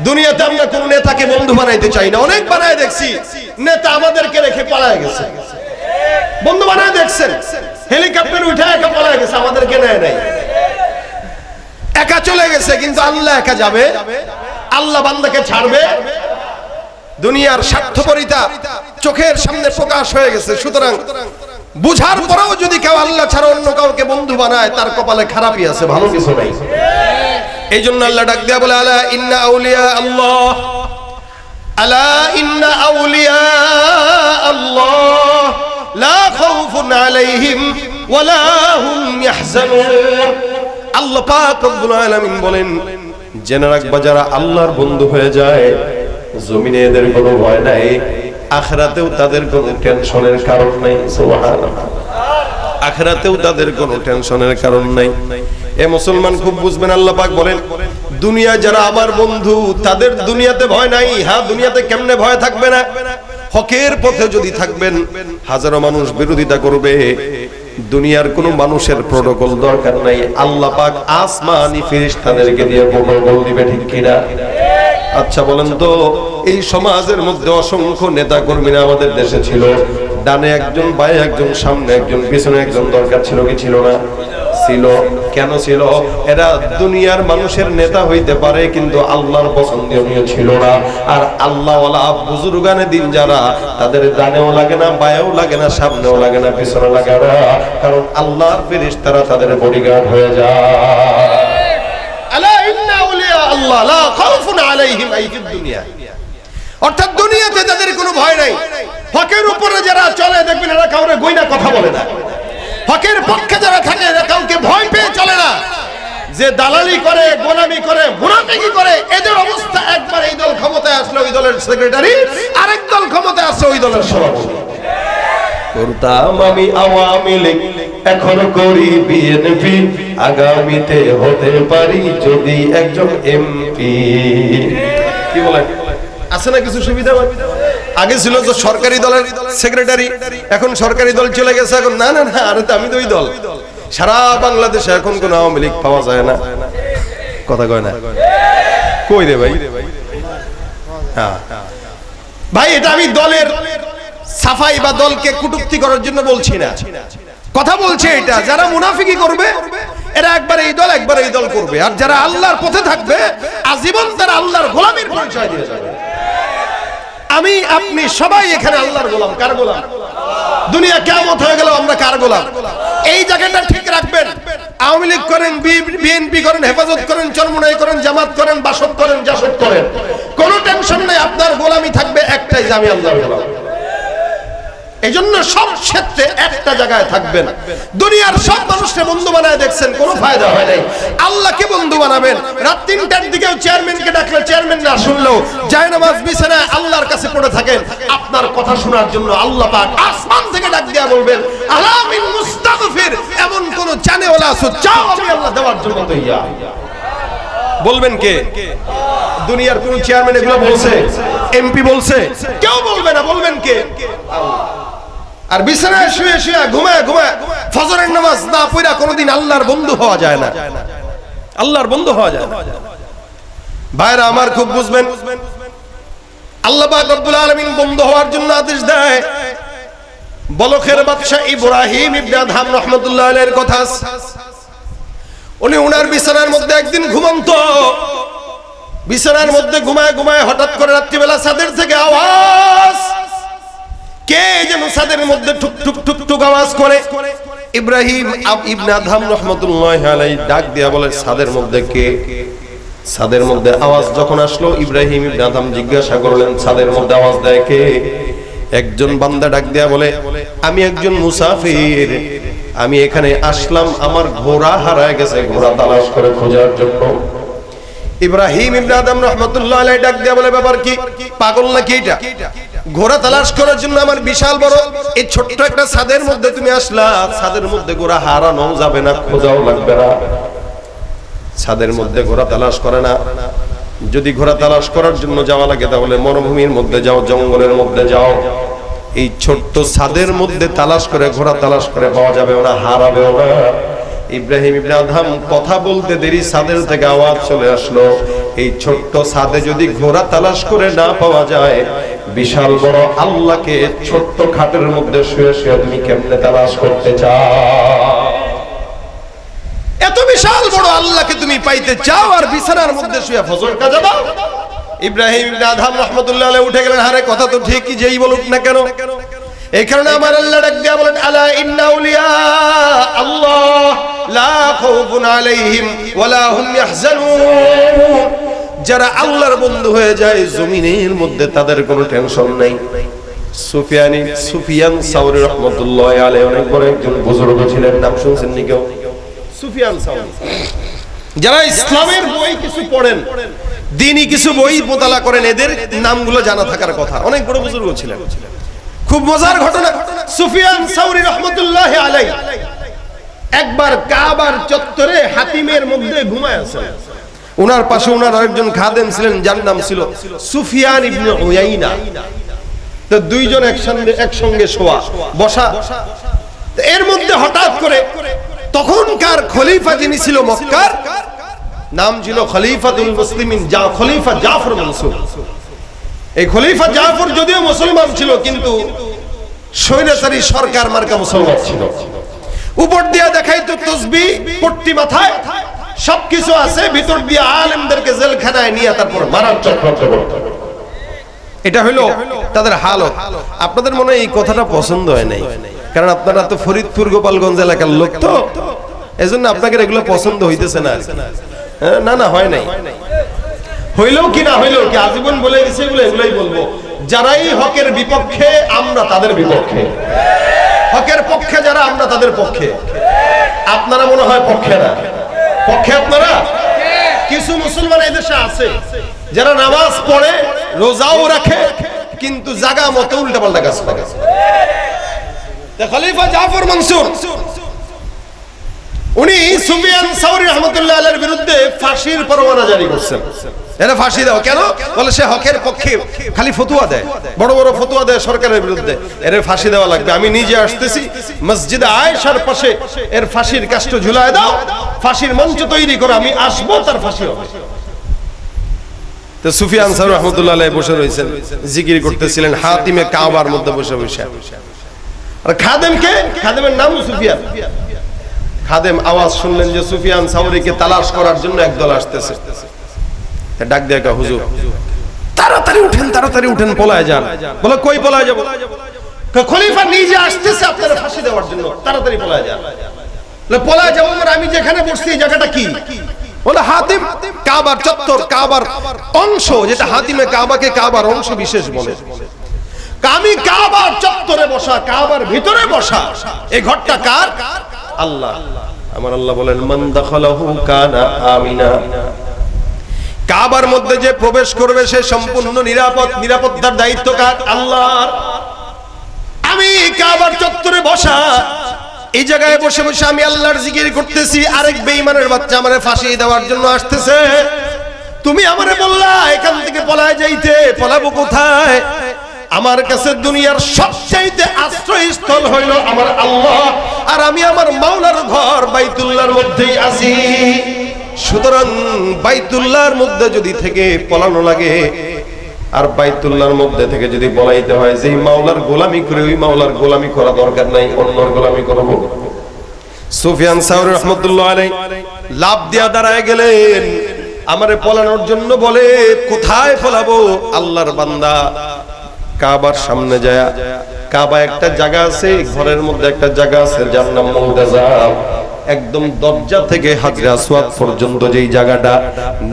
দুনিয়াতে আমরা কোন নেতাকে বন্ধু বানাইতে চাই না, অনেক বানায় দেখছি, নেতা আমাদেরকে রেখে পালায় গেছে। বন্ধু বানায় দেখছেন, হেলিকপ্টার উঠে একা পালায় গেছে, আমাদেরকে নেয় নাই, একা চলে গেছে। কিন্তু আল্লাহ একা যাবে? আল্লাহ বান্দাকে ছাড়বে? দুনিয়ার স্বার্থপরিতা চোখের সামনে প্রকাশ হয়ে গেছে। সুতরাং বুঝার পরেও যদি কেউ আল্লাহ ছাড়া অন্য কাউকে বন্ধু বানায়, তার কপালে খারাপই আছে, ভালো কিছু নাই। এই জন্য আল্লাহ ডাক দিয়া বলে, আলা ইন্না আউলিয়া আল্লাহ, আলা ইন্না আউলিয়া আল্লাহ লা খাউফুন আলাইহিম ওয়ালা হুম ইয়াহজানুন। আল্লাহ পাক রব্বুল আলামিন বলেন, জেনে রাখবা যারা আল্লাহর বন্ধু হয়ে যায়, জমিনে এদের কোনো ভয় নাই, আখিরাতেও তাদের কোনো টেনশনের কারণ নাই। সুবহানাল্লাহ, আখিরাতেও তাদের কোনো টেনশনের কারণ নাই। এ মুসলমান খুব বুঝবেন, আল্লাহ পাক বলেন, দুনিয়া যারা আমার বন্ধু তাদের দুনিয়াতে ভয় নাই। হ্যাঁ, দুনিয়াতে কেমনে ভয় থাকবে না? হকের পথে যদি থাকবেন, হাজারো মানুষ বিরোধিতা করবে, দুনিয়ার কোন মানুষের প্রটোকল দরকার নাই। আল্লাহ পাক আসমানি ফেরেশতাদেরকে দিয়ে প্রটোকল দিবে, ঠিক কিনা? আচ্ছা বলেন তো, এই সমাজের মধ্যে অসংখ্য নেতা কর্মীরা আমাদের দেশে ছিল, ডানে একজন, বায়ে একজন, সামনে একজন, পিছনে একজন, দরকার ছিল কি ছিল না? ছিল। কেন ছিল? এরা দুনিয়ার মানুষের নেতা হইতে পারে, কিন্তু আল্লাহর পছন্দনীয় ছিল না। আর আল্লাহওয়ালা বুজুর্গানে দিন যারা, তাদের ডানেও লাগে না, বায়েও লাগে না, সামনেও লাগে না, পিছনে লাগে না, কারণ আল্লাহর ফেরেশতারা তাদের বডিগার্ড হয়ে যায়। আলা ইন্না আউলিয়া আল্লাহ লা খাউফুন আলাইহিম আই ফিদ দুনিয়া, অর্থাৎ দুনিয়াতে তাদের কোনো ভয় নাই। হকের উপরে যারা চলে, দেখবেন এরা কাউরে গইনা কথা বলে না। হকের পক্ষে যারা থাকে, এরা কাউকে ভয় পেয়ে চলে না। যে দালালি করে, গোলামি করে, মুনাফিকি করে, এদের অবস্থা একবার এই দল ক্ষমতায় আসলে ওই দলের সেক্রেটারি, আরেক দল ক্ষমতায় আসলে ওই দলের সভাপতি। করতাম আমি আওয়ামী লীগ, এখন করি বিএনপি, আগামীতে হতে পারি যদি একজন এমপি। কি বলেন? আছে না কিছু সুবিধা? আগে ছিল যে সরকারি দলের সেক্রেটারি, এখন সরকারি দল চলে গেছে, এখন না না না, আরে আমি তো ওই দল। সারা বাংলাদেশে এখন কোন আওয়ামী লীগ পাওয়া যায় না, কথা কয় না, কই রে ভাই? হ্যাঁ ভাই, এটা আমি দলের সাফাই বা দলকে কটূক্তি করার জন্য বলছি না, কথা বলছে এটা যারা মুনাফিকি করবে, এরা একবার এই দল একবার এই দল করবে, আর যারা আল্লাহর পথে থাকবে আজীবন তারা আল্লাহর গোলামের পরিচয় দিয়ে যাবে। আমি আপনি সবাই এখানে আল্লাহর গোলাম। কার গোলাম? দুনিয়া কিয়ামত হয়ে গেল আমরা কার গোলাম? এই জায়গাটা ঠিক রাখবেন। আওয়ামী লীগ করেন, বিএনপি করেন, হেফাজত করেন, চরমুনাই করেন, জামাত করেন, বাসদ করেন, জাসদ করেন, কোনো টেনশন নেই, আপনার গোলামি থাকবে একটাই, যে আমি আল্লাহর গোলাম। এই জন্য সব ক্ষেত্রে একটা জায়গায় থাকবেন। দুনিয়ার সব মানুষকে বন্ধু বানায় দেখছেন, কোনো ফায়দা হয় নাই। আল্লাহকে বন্ধু বানাবেন। রাত ৩টার দিকেও চেয়ারম্যানকে ডাকলে চেয়ারম্যান না শুনলেও জায়নামাজ বিছানায় আল্লাহর কাছে পড়ে থাকেন, আপনার কথা শোনার জন্য আল্লাহ পাক আসমান থেকে ডাক দিয়া বলবেন, আলামিন মুস্তাগফির, এমন কোন চানেওয়ালা আছো, চাও আমি আল্লাহ দেওয়ার জন্য তৈয়া। বলবেন কে? দুনিয়ার কোন চেয়ারম্যান এগুলো বলছে? এমপি বলছে? কেউ বলবে না। বলবেন কে? আর বিছানায় শুয়ে শুয়ে ঘুমায় ঘুমায় ফজরের নামাজ না পড়া কোনোদিন আল্লাহর বন্ধু হওয়া যায় না, আল্লাহর বন্ধু হওয়া যায় না। ভাইরা আমার খুব বুঝবেন, আল্লাহ পাক রব্বুল আলামিন বন্ধু হওয়ার জন্য আদেশ দেয়। বলখের বাদশা ইব্রাহিম ইবনে আদহাম রাহমাতুল্লাহ আলাইহির কথা, উনি ওনার বিছানার মধ্যে একদিন ঘুমন্ত, বিছানার মধ্যে ঘুমায় ঘুমায় হঠাৎ করে রাত্রিবেলা ছাদের থেকে আওয়াজ, কে যেন ছাদের মধ্যে ঠুক ঠুক ঠুক ঠুক আওয়াজ করে। ইব্রাহিম ইবনে আদহাম রাহমাতুল্লাহি আলাইহি ডাক দিয়া বলে, ছাদের মধ্যে কে? ছাদের মধ্যে আওয়াজ যখন আসলো, ইব্রাহিম ইবনে আদহাম জিজ্ঞাসা করলেন, ছাদের মধ্যে আওয়াজ দেয় কে? একজন বান্দা ডাক দিয়া বলে, আমি একজন মুসাফির, আমি এখানে আসলাম, আমার ঘোড়া হারায় গেছে, ঘোড়া তালাশ করে খোঁজার জন্য। ইব্রাহিম ইবনে আদহাম রাহমাতুল্লাহি আলাইহি ডাক দিয়া বলে, ব্যাপার কি? পাগল নাকি এটা? ঘোড়া তালাশ করার জন্য আমার বিশাল বড় এই ছোট্ট একটা ছাদের মধ্যে তুমি আসলা, ছাদের মধ্যে ঘোড়া হারানো যাবে না, খোঁজাও লাগবে না, ছাদের মধ্যে ঘোড়া তালাশ করে না। যদি ঘোড়া তালাশ করার জন্য যাওয়া লাগে তাহলে মরুভূমির মধ্যে যাও, জঙ্গলের মধ্যে যাও। এই ছোট্ট ছাদের মধ্যে তালাশ করে ঘোড়া তালাশ করে পাওয়া যাবে না, হারাবেও না। ইব্রাহিম ইবনে আদহাম কথা বলতে দেরি ছাদের থেকে আওয়াজ চলে আসলো, এই ছোট্ট ছাদে যদি ঘোড়া তালাশ করে না পাওয়া যায়, বিশাল বড় আল্লাহকে ছোট্ট খাটের মধ্যে শুয়ে শুয়ে তুমি কেমনে তালাশ করতে চাও? এত বিশাল বড় আল্লাহকে তুমি পাইতে চাও আর বিছানার মধ্যে শুয়ে ফজর কাজা দাও? ইব্রাহিম ইবনে আদহাম রাহমাতুল্লাহ আলাইহি উঠে গেলেন, আরে কথা তো ঠিকই, যেই বলুক না কেন। এই কারণে আমার আল্লাহ ডাক দিয়া বলেন, আলা ইন্না আউলিয়া আল্লাহ লা খাউফুন আলাইহিম ওয়ালা হুম ইয়াহজানুন। যারা আল্লাহর বন্ধু হয়ে যায় জমিনের মধ্যে তাদের কোনো টেনশন নাই। সুফিয়ান সাওরী রাহমাতুল্লাহ আলাইহি অনেক বড় একজন বুজুর্গ ছিলেন, নাম শুনছেন নি কেউ? সুফিয়ান সাওরী। যারা ইসলামের বই কিছু পড়েন, দ্বীনি কিছু বই মোতালা করেন, এদের নামগুলো জানা থাকার কথা। অনেক বড় বুজুর্গ ছিলেন। খুব মজার ঘটনা, সুফিয়ান সাওরী রাহমাতুল্লাহ আলাইহি একবার কাবার চত্বরে হাতিমের মধ্যে ঘুমায় আছেন। ওনার পাশে ওনার আরেকজন খাদেম ছিলেন, যার নাম ছিল সুফিয়ান ইবনে উয়াইনা। তো দুইজন একসঙ্গে শোয়া বসা। এর মধ্যে হঠাৎ করে তখনকার খলিফা যিনি ছিল মক্কার, নাম ছিল খলিফাতুল মুসলিমিন, খলিফা জাফর মনসুর। এই খলিফা জাফর যদিও মুসলমান ছিল কিন্তু স্বৈরাচারী সরকার মার্কা মুসলমান ছিল। উপর দিয়া দেখাইতো তাসবিহ, পট্টি মাথায়, সবকিছু আছে, ভিতর দিয়ে আলেমদেরকে জেলখানায় নিয়ে তারপর মারার চক্রান্ত করত। এটা হলো তাদের হালত। আপনাদের মনে হয় এই কথাটা পছন্দ হয় নাই, কারণ আপনারা তো ফরিদপুর গোপালগঞ্জ এলাকার লোক, তো এজন্য আপনাদের এগুলো পছন্দ হইতেছে না। না না, হয় নাই। হইলেও কি না হইলেও কি, আজীবন বলে গেছে এগুলোই বলবো। যারাই হকের বিপক্ষে আমরা তাদের বিপক্ষে, হকের পক্ষে যারা আমরা তাদের পক্ষে। আপনারা মনে হয় পক্ষে না, পক্ষে আপনারা। কিছু মুসলমান এই দেশে আছে যারা নামাজ পড়ে, রোজাও রাখে, কিন্তু জায়গা মতো উল্টাপাল্টা কাজ করে। খলিফা জাফর মনসুর উনি সুফিয়ান সাওরী রাহমাতুল্লাহ আলাইহির বিরুদ্ধে ফাঁসির পরোয়ানা জারি করছেন। এরা ফাঁসি দাও কেন? বলে সে হকের পক্ষে খালি ফতোয়া দেয়, বড় বড় ফতোয়া দেয় সরকারের বিরুদ্ধে, এর ফাঁসি দেওয়া লাগবে। আমি নিজে আসতেছি, মসজিদে আয়েশার পাশে এর ফাঁসির কাষ্ঠ ঝুলায় দাও, ফাঁসির মঞ্চ তৈরি করে আমি আসবো, তার ফাঁসি হবে। তো সুফিয়ান সাওরী রাহমাতুল্লাহ আলাইহি বসে রয়েছেন, জিকির করতেছিলেন হাতিমে কাবার মধ্যে বসে বসে। আর খাদেমের নাম সুফিয়ান। খাদেম আওয়াজ শুনলেন যে সুফিয়ান সাওরীকে তালাশ করার জন্য একদল আসতেছে। ডাক দিয়ে কয়, হুজুর তাড়াতাড়ি উঠেন, তাড়াতাড়ি উঠেন, পলায় যান। বলে কই পলায় যাব? খলিফা নিজে আসতেছে আপনারা ফাঁসি দেওয়ার জন্য, তাড়াতাড়ি পলায় যান। বলে পলায় যাব মানে আমি যেখানে বসছি এই জায়গাটা কি? বলে হাতিম, কাবার চত্বর, কাবার অংশ, যেটা হাতিমে কাবাকে কাবার অংশ বিশেষ বলে। আমি কাবার চত্বরে বসা, কাবার ভিতরে বসা, এই ঘরটা কার? আল্লাহ। আমার আল্লাহ বলেন, মান দাখালাহু কানা আমিনা। কাবার মধ্যে যে প্রবেশ করবে সে সম্পূর্ণ নিরাপদ। নিরাপত্তার দায়িত্ব কার? আল্লাহর। আমি কাবার চত্বরে বসা, এই জায়গায় বসে বসে আমি আল্লাহর জিকির করতেছি, আরেক বেঈমানের বাচ্চা আমারে ফাঁসি দেওয়ার জন্য আসতেছে। তুমি আমারে বললা এখান থেকে পলায় যাইতে, পলাবো কোথায়? আমার কাছে দুনিয়ার সবচাইতে আশ্রয়স্থল হইল আমার আল্লাহ, আর আমি আমার মাওলার ঘর বাইতুল্লাহর মধ্যেই আছি। সুতরাং বাইতুল্লাহর মধ্যে যদি থেকে পলানো লাগে, আর বাইতুল্লাহর মধ্যে থেকে যদি পলাইতে হয়, যেই মাওলার গোলামি করে ওই মাওলার গোলামি করা দরকার নাই, অন্যর গোলামি করব। সুফিয়ান সাওরী রাহমাতুল্লাহ আলাইহি লাভ দিয়া দাঁড়ায় গেলেন আমারে পলানোর জন্য। বলে কোথায় পলাবো? আল্লাহর বান্দা কাবার সামনে যায়, কাবা একটা জায়গা আছে, ঘরের মধ্যে একটা জায়গা আছে যার নাম মুলতাজাম। একদম দরজা থেকে হাজরে আসওয়াদ পর্যন্ত যেই জায়গাটা,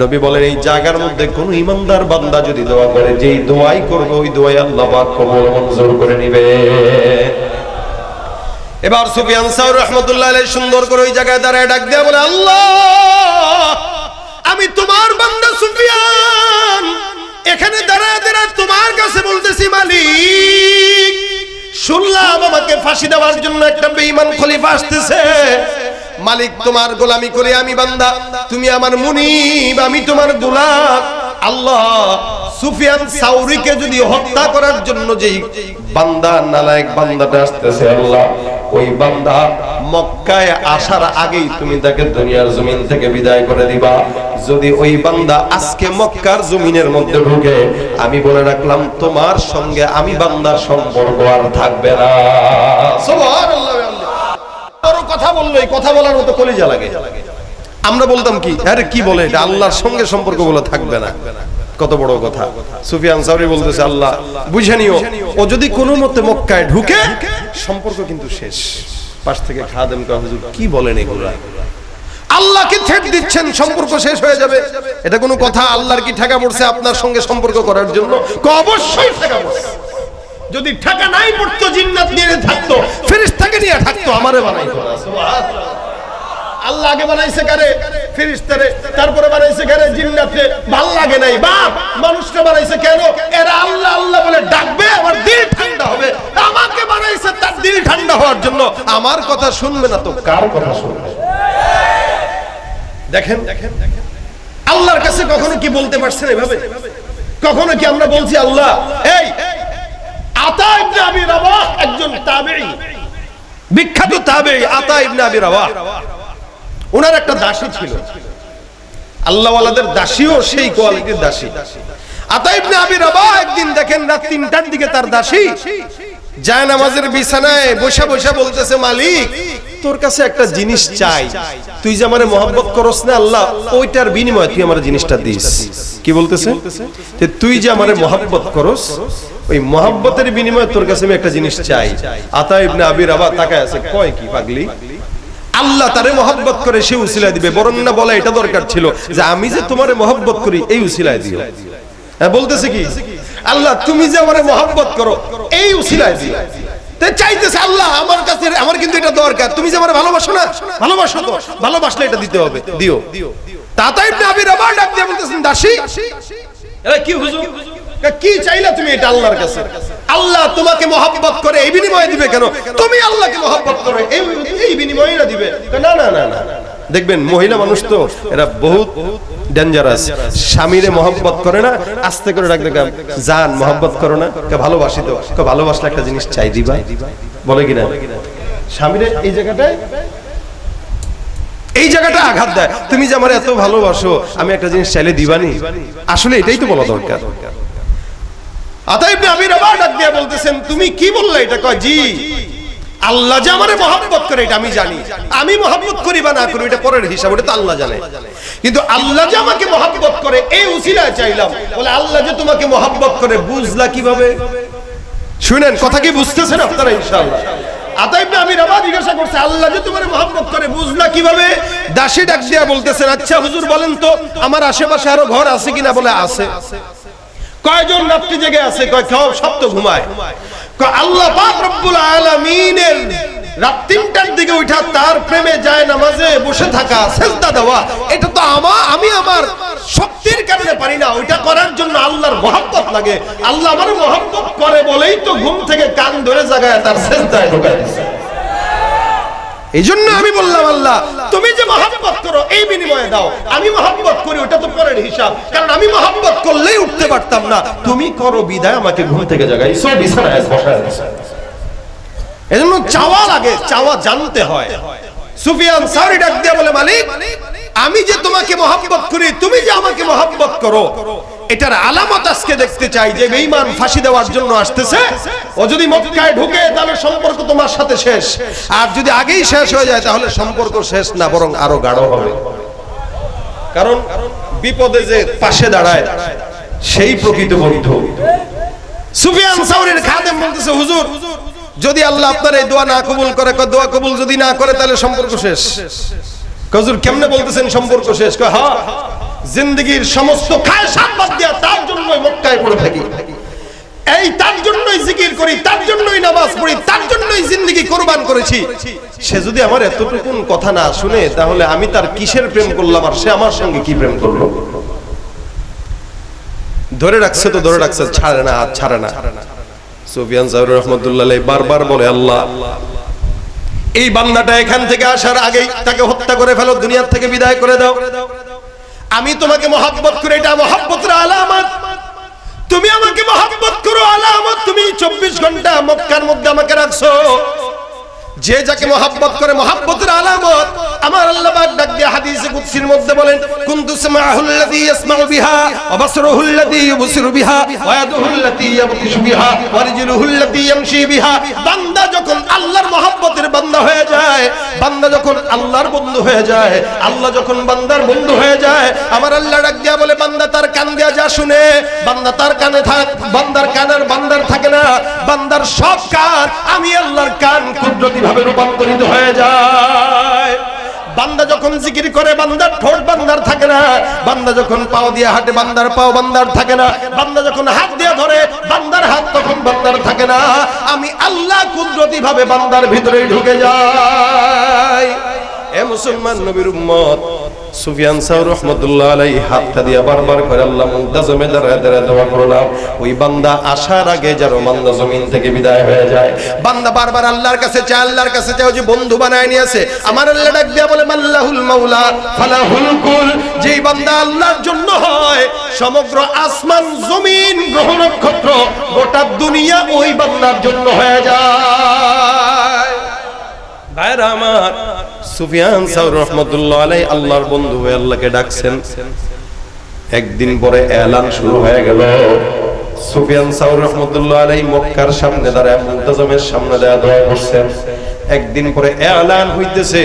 নবী বলেন এই জায়গার মধ্যে কোন ইমানদার বান্দা যদি দোয়া করে, যেই দোয়াই করবে ওই দোয়াই আল্লাহ পাক কবুল মঞ্জুর করে নেবে। এবার সুফিয়ান সাওরী রাহমাতুল্লাহ আলাইহি সুন্দর করে ওই জায়গায় দাঁড়ায় ডাক দেয়া বলে, আল্লাহ আমি তোমার বান্দা সুফিয়ান, এখানে দাঁড়ায় দাঁড়ায় তোমার কাছে বলতেছি, মালিক শুনলাম আমাকে ফাঁসি দেওয়ার জন্য একটা বেঈমান খলিফা আসতেছে। মালিক তোমার গোলামি করে আমি বান্দা, তুমি আমার মুনিব, আমি তোমার গোলাম। আল্লাহ সুফিয়ান সাউরিকে যদি হত্যা করার জন্য যেই বান্দা নালায়েক বান্দাটা আসতেছে আল্লাহ ওই বান্দা মক্কায় আসার আগেই তুমি তাকে দুনিয়ার জমিন থেকে বিদায় করে দিবা। যদি ওই বান্দা আজকে মক্কার জমিনের মধ্যে ঢুকে আমি বলে রাখলাম তোমার সঙ্গে আমি বান্দার সম্পর্ক আর থাকবে না। সুবহানাল্লাহ। বড় কথা বললো, এই কথা বলার মতো কলিজা লাগে। আমরা বলতাম কি, আরে কি বলে এটা, আল্লাহর সঙ্গে সম্পর্ক বলে থাকবে না। কত বড় কথা। সুফিয়ান সাউরি বলতেছে আল্লাহ বুঝে নিও, ও যদি কোনো মতে মক্কায় ঢুকে সম্পর্ক কিন্তু শেষ। পাশ থেকে খাদেম কয় হুজুর কি বলেন এগুলা, আল্লাহকে থ্রেট দিচ্ছেন সম্পর্ক শেষ হয়ে যাবে, এটা কোনো কথা? আল্লাহর কি ঠেকা পড়ছে আপনার সঙ্গে সম্পর্ক করার জন্য? অবশ্যই ঠেকা পড়ছে। যদি ঠেকা নাই পড়তো জিন্নাত নিয়ে থাকতো, ফেরেশতাকে নিয়ে থাকতো, আমারে বানাইতো না। সুবহানাল্লাহ। আল্লাহ আগে বানাইছে কারে? ফেরেশতারে, তারপরে বানাইছে কারে? জিন্নাতে। ভাল লাগে নাই বাপ, মানুষকে বানাইছে কেন? এরা আল্লাহ আল্লাহ বলে ডাকবে, আমার দিল ঠান্ডা হবে। আমাকে বানাইছে তার দিল ঠান্ডা হওয়ার জন্য। আমার কথা শুনবে না তো কার কথা শুনবে? দেখেন আল্লাহর কাছে কখনো কি বলতে পারছেন এভাবে? কখনো কি আমরা বলছি আল্লাহ এই আতা ইবনে আবি রাবাহ একজন তাবেঈ, বিখ্যাত তাবেঈ আতা ইবনে আবি রাবাহ, ওনার একটা দাসী ছিল, আল্লাহ ওয়ালাদের দাসীও সেই কোয়ালিটির দাসী। আতা ইবনে আবি রাবাহ একদিন দেখেন রাত 3টার দিকে তার দাসী যায় নামাজের বিছানায় বসে বসে বলতেছে মালিক তোর কাছে একটা জিনিস চাই, তুই যে আমারে মহব্বত করস না আল্লাহ, ওইটার বিনিময়ে তুই আমার জিনিসটা দিস। কি বলতেছে? যে তুই যে আমারে মহব্বত করস, ওই মহব্বতের বিনিময়ে তোর কাছে আমি একটা জিনিস চাই। আতা ইবনে আবি রাবাহ তাকায় আছে, কয় কি পাগলি, আল্লাহ তারে মহব্বত করে সে উসিলা দিবে, বরং না বলা এটা দরকার ছিল যে আমি যে তোমারে মহব্বত করি এই উসিলায় দিও। হ্যাঁ বলতেছে কি আল্লাহ তুমি যে আমারে মহব্বত করো এই উসিলায় দিও। তাই চাইতেছে আল্লাহ আমার কাছে, আমার কিন্তু এটা দরকার, তুমি যে আমারে ভালোবাসো না, ভালোবাসো তো, ভালোবাসলে এটা দিতে হবে, দিও। আতা ইবনে আবি রাবাহ ডাক দিয়ে বলতেছেন দাসী এরা কি হুজুর কি চাইলা তুমি এটা আল্লাহর কাছে? আল্লাহ তোমাকে মহব্বত করে এই বিনিময়ে দিবে কেন? তুমি আল্লাহকে মহব্বত করো এই বিনিময়ে না দিবে? না না না না। দেখবেন মহিলা মানুষ তো এরা বহুত ডেঞ্জারাস। স্বামীরে মহব্বত করে না, আস্তে করে ডাক দেখাম জান মহব্বত করো না, ভালোবাসি তো, ভালোবাসলে একটা জিনিস চাই দিবা, বলে কিনা? স্বামীরে এই জায়গাটা আঘাত দেয়, তুমি যে আমার এত ভালোবাসো আমি একটা জিনিস চাইলে দিবানি, আসলে এটাই তো বলা দরকার। আতা ইবনে আবি রাবাহ ডাক দিয়ে বলতেছেন তুমি কি বললে এটা? কয় জি আল্লাহ যে আমারে মহব্বত করে এটা আমি জানি, আমি মহব্বত করি বা না করি এটা পরের হিসাব, ওটা তো আল্লাহ জানে, কিন্তু আল্লাহ যে আমাকে মহব্বত করে এই উসিলায় চাইলাম। বলে আল্লাহ যে তোমাকে মহব্বত করে বুঝলা কিভাবে? শুনেন কথা কি বুঝতেছেন আপনারা? ইনশাআল্লাহ আতা ইবনে আবি রাবাহ জিজ্ঞাসা করছে আল্লাহ যে তোমারে মহব্বত করে বুঝলা কিভাবে? দাসী ডাক দিয়া বলতেছেন আচ্ছা হুজুর বলেন তো আমার আশেপাশে আরো ঘর আছে কিনা? বলে আছে। কয়জন রাত্রি জেগে আছে? কয় সব তো ঘুমায়। কয় আল্লাহ পাক রব্বুল আলামিনের রাত 3টার দিকে উঠা তার প্রেমে যায় নামাজে বসে থাকা, সিজদা দেওয়া, এটা তো আমি আমার শক্তির কারণে পারি না, ওইটা করার জন্য আল্লাহর মহব্বত লাগে। আল্লাহ আমার মহব্বত করে বলেই তো ঘুম থেকে কান ধরে জাগায় তার সিজদায় ঢোকায় দিয়েছে। এই জন্য আমি বললাম আল্লাহ তুমি যে মহব্বত করো এই বিনিময়ে দাও, আমি মহব্বত করি ওটা তো পরের হিসাব, কারণ আমি মহব্বত করলেই উঠতে পারতাম না, তুমি করো বিদায় আমাকে ঘুম থেকে জাগাইছো, বিছানায় বসায় দিয়েছো। এজন্য চাওয়া লাগে, চাওয়া জানতে হয়। সুফিয়ান সাউরি ডাক দিয়ে বলে মালিক আমি যে তোমাকে মহব্বত করি, তুমি যে আমাকে মহব্বত করো, এটার আলামত আজকে দেখতে চাই। যে বেঈমান ফাঁসি দেওয়ার জন্য আসতেছে, ও যদি মক্কায় ঢুকে তাহলে সম্পর্ক তোমার সাথে শেষ, আর যদি আগেই শেষ হয়ে যায় তাহলে সম্পর্ক শেষ না বরং আরো গাঢ় হবে। কারণ বিপদে যে পাশে দাঁড়ায় সেই প্রকৃত বন্ধু। সুফিয়ান সাউরির খাদেম বলতেছে হুজুর যদি আল্লাহ আপনার এই দোয়া না কবুল করে, দোয়া কবুল যদি না করে তাহলে সম্পর্ক শেষ। হুজুর কেমনে বলতেছেন সম্পর্ক শেষ? কয় হ্যাঁ, জিন্দেগীর সমস্ত খায়সাত বাদ দিয়া তার জন্যই মক্কায় পড়ে থাকি, এই তার জন্যই জিকির করি, তার জন্যই নামাজ পড়ি, তার জন্যই জিন্দেগি কুরবান করেছি। সে যদি আমার এতটুকুন কথা না শুনে তাহলে আমি তার কিসের প্রেম করলাম আর সে আমার সঙ্গে কি প্রেম করলো? ধরে রাখছে তো ধরে রাখছে, ছাড়ে না, হাত ছাড়ে না। সুফিয়ান সাউরি রাহমাতুল্লাহ আলাইহি বারবার বলে আল্লাহ এই বান্দাটা এখান থেকে আসার আগেই তাকে হত্যা করে ফেলো, দুনিয়া থেকে বিদায় করে দাও। আমি তোমাকে মহব্বত করি, এটা মহব্বতের আলামত। তুমি আমাকে মহব্বত করো, আলামত। তুমি 24 ঘন্টা মক্কার মধ্যে আমাকে রাখছো। যে যাকে মহব্বত করে মহব্বতের আলামত। আমার আল্লাহ পাক ডাক দিয়ে হাদিসে কুদসির মধ্যে বলেন, কুনতু সামাহুল্লাযী ইয়াসমাউ বিহা ওয়া বাসরুহুল্লাযী ইউবসিরু বিহা ওয়া ইয়াদুহুল্লাযী ইয়াবতিশু বিহা ওয়া রিজলুহুল্লাযী ইয়ামশি বিহা। বান্দা যখন আল্লাহর মহব্বতের বান্দা হয়ে যায়, বান্দা যখন আল্লাহর বন্ধু হয়ে যায়, আল্লাহ যখন বান্দার বন্ধু হয়ে যায়, আমার আল্লাহ ডাক দিয়া বলে, বান্দা তার কান দিয়া যা শুনে, বান্দা তার কানে থাক, বান্দার কানের বান্দার থাকে না, বান্দার সব কান আমি আল্লাহর কান কুদরতি ভাবে রূপান্তরিত হয়ে যায়। বান্দা যখন জিকির করে, বান্দার ঠোঁট বান্দার থাকে না, বান্দা যখন পাও দিয়ে হাঁটে, বান্দার পাও বান্দার থাকে না, বান্দা যখন হাত দিয়ে ধরে, বান্দার হাত তখন বান্দার থাকে না। আমি আল্লাহ কুদরতি ভাবে বান্দার ভিতরে ঢুকে যাই। এ মুসলমান নবীর উম্মত, সুফিয়ান সাউরি রাহমাতুল্লাহ আলাইহি হাতটা দিয়ে বারবার করে আল্লাহ মুনতাজমে দাঁড়ায় দাঁড়ায় দোয়া করলাম। ওই বান্দা আসার আগে যেন বান্দা জমিন থেকে বিদায় হয়ে যায়। বান্দা বারবার আল্লাহর কাছে চায়, আল্লাহর কাছে চায়, যে বন্ধু বানায় নিয়েছে। আমার আল্লাহ ডাক দিয়া বলে, মাল্লাহুল মাওলা ফালাহুল কুল। যেই বান্দা আল্লাহর জন্য হয়, সমগ্র আসমান জমিন গ্রহ নক্ষত্র গোটা দুনিয়া ওই বান্দার জন্য হয়ে যায়। ভাইরা আমার, সুফিয়ান সাউরি রাহমাতুল্লাহ আলাইহি আল্লাহর বন্ধু হয়ে আল্লাহকে ডাকছেন। একদিন পরে এলান শুরু হয়ে গেল। সুফিয়ান সাউরি রাহমাতুল্লাহ আলাইহি মক্কার সামনে দাঁড়ায় মুনতাজমের সামনে দাঁড়ায় দোয়া করছেন। একদিন পরে এলান হইতেছে,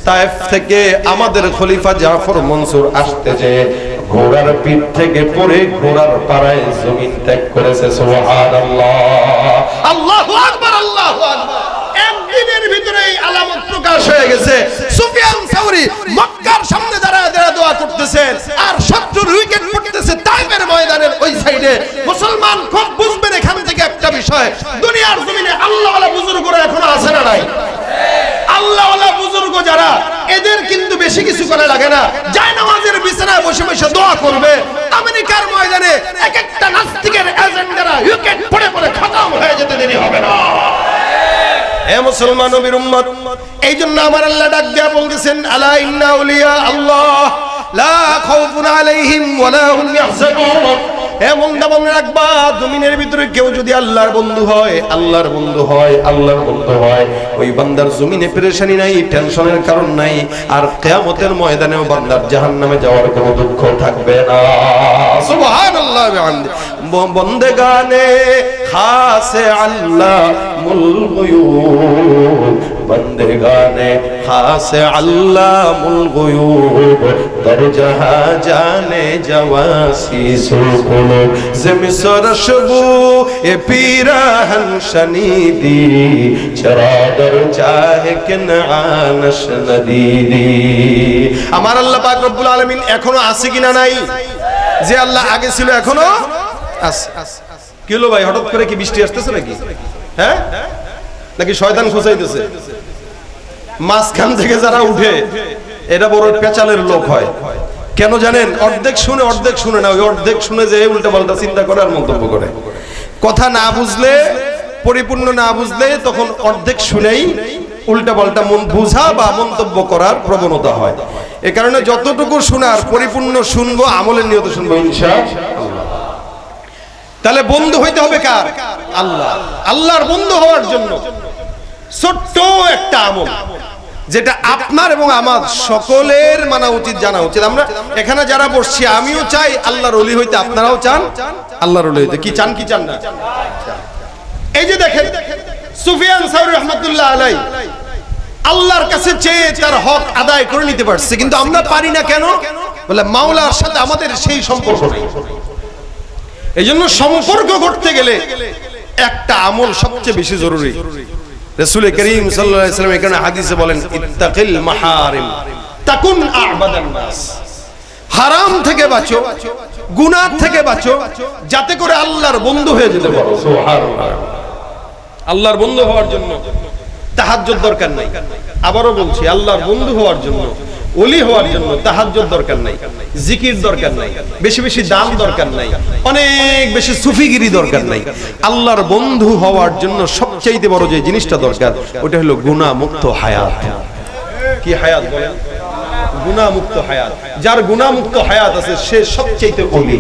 তায়েফ থেকে আমাদের খলিফা জাফর মনসুর আসতেছে। ঘোড়ার পিঠ থেকে পড়ে ঘোড়ার পাড়ায় জমিন ত্যাগ করেছে। সুবহানাল্লাহ, আল্লাহু আকবার, আল্লাহু আকবার। একদিনের ভিতরেই আলামত প্রকাশ হয়ে গেছে। সুফিয়ান সাউরি মক্কার সামনে দাঁড়ায় দাঁড়ায় দোয়া করতেছেন, আর শত্রুর উইকেট পড়তেছে তাইফের ময়দানের ওই সাইডে। মুসলমান খুব বুঝবেন এখান থেকে একটা বিষয়, দুনিয়ার জমিনে আল্লাহওয়ালা বুজুর্গরা এখনো আছে না নাই? আল্লাহওয়ালা বুজুর্গ যারা, এদের কিন্তু বেশি কিছু করা লাগে না। যায় নামাজের বিছানায় বসে বসে দোয়া করবে। আমেরিকার ময়দানে এক একটা নাস্তিকের এজেন্ডারা উইকেট পড়ে পড়ে খতম হয়ে যেতে দেরি হবে না। হে মুসলমান নবীর উম্মত, এই জন্য আমার আল্লাহ ডাক দিয়া বলতেছেন, আলা ইন্না আউলিয়া আল্লাহ লা খাউফুন আলাইহিম ওয়া লা হুম ইয়াহজানুন। হে বান্দা মনে রাখবা, জমিনের ভিতরে কেউ যদি আল্লাহর বন্ধু হয়, আল্লাহর বন্ধু হয়, আল্লাহর বন্ধু হয়, ওই বান্দার জমিনে পেরেশানি নাই, টেনশনের কারণ নাই, আর কিয়ামতের ময়দানেও বান্দার জাহান্নামে যাওয়ার কোনো দুঃখ থাকবে না। সুবহানাল্লাহ বিহামদি। বন্দেগানে খাসে আল্লাহ মুল গুয়ুব, বন্দেগানে খাসে আল্লাহ মুল গুয়ুব, দর জাহা জানে জওয়াসি সুকুল, যে মিসর শবু এ পিরাহন শনিদি, চরাদর চাহে কিনানশ নদীদি। আমার আল্লাহ পাক রব্বুল আলামিন এখনো আছে কিনা নাই? যে আল্লাহ আগে ছিল এখনো আছে। কি হলো ভাই, হঠাৎ করে কি বৃষ্টি আসতেছে নাকি? হ্যাঁ, নাকি শয়তান খোঁচাইতেছে? মাঝখান থেকে যারা উঠে এটা বড় পেঁচালের লোক হয়। কেন জানেন? অর্ধেক শুনে অর্ধেক শুনে না, ওই অর্ধেক শুনে যে উল্টা পাল্টা চিন্তা করে আর মন্তব্য করে। কথা না বুঝলে, পরিপূর্ণ না বুঝলে তখন অর্ধেক শুনেই উল্টা পাল্টা বুঝা বা মন্তব্য করার প্রবণতা হয়। এ কারণে যতটুকু শোনার পরিপূর্ণ শুনবো, আমলের নিয়ত শুনবো ইনশাআল্লাহ। তাহলে বন্ধু হইতে হবে কার? আল্লাহ। আল্লাহর বন্ধু হওয়ার জন্য ছোট্ট একটা আমল, যেটা আপনার এবং আমার সকলের মানা উচিত, জানা উচিত। আমরা এখানে যারা বসছি, আমিও চাই আল্লাহর ওলি হইতে, আপনারাও চান আল্লাহর ওলি হইতে। কি চান কি চান না? এই যে দেখেন, সুফিয়ান সাউরি রাহমাতুল্লাহ আলাইহি আল্লাহর কাছে চেয়ে তার হক আদায় করে নিতে পারছে, কিন্তু আমরা পারি না। কেন? বলে মাওলার সাথে আমাদের সেই সম্পর্ক নেই। এই জন্য সম্পর্ক করতে গেলে একটা আমল সবচেয়ে বেশি জরুরি। রাসূল করিম সাল্লাল্লাহু আলাইহি ওয়াসাল্লাম এখানে হাদিসে বলেন, ইত্তাকিল মাহারিম তাকুন আ'বাদান নাস। হারাম থেকে বাঁচো, গুনাহ থেকে বাঁচো, যাতে করে আল্লাহর বন্ধু হয়ে যেতে পারো। সুবহানাল্লাহ। আল্লাহর বন্ধু হওয়ার জন্য তাহাজ্জুদ দরকার নাই। আবারও বলছি, আল্লাহর বন্ধু হওয়ার জন্য, ওলি হওয়ার জন্য তাহাজ্জুদ দরকার নাই, জিকির দরকার নাই, বেশি বেশি দান দরকার নাই, অনেক বেশি সুফিগিরি দরকার নাই। আল্লাহর বন্ধু হওয়ার জন্য সবচেয়ে বড় যে জিনিসটা দরকার, ওটা হলো গুনাহ মুক্ত হায়াত। কি হায়াত বলেন? গুনাহ মুক্ত হায়াত। যার গুনাহ মুক্ত হায়াত আছে সে সবচেয়ে ওলি।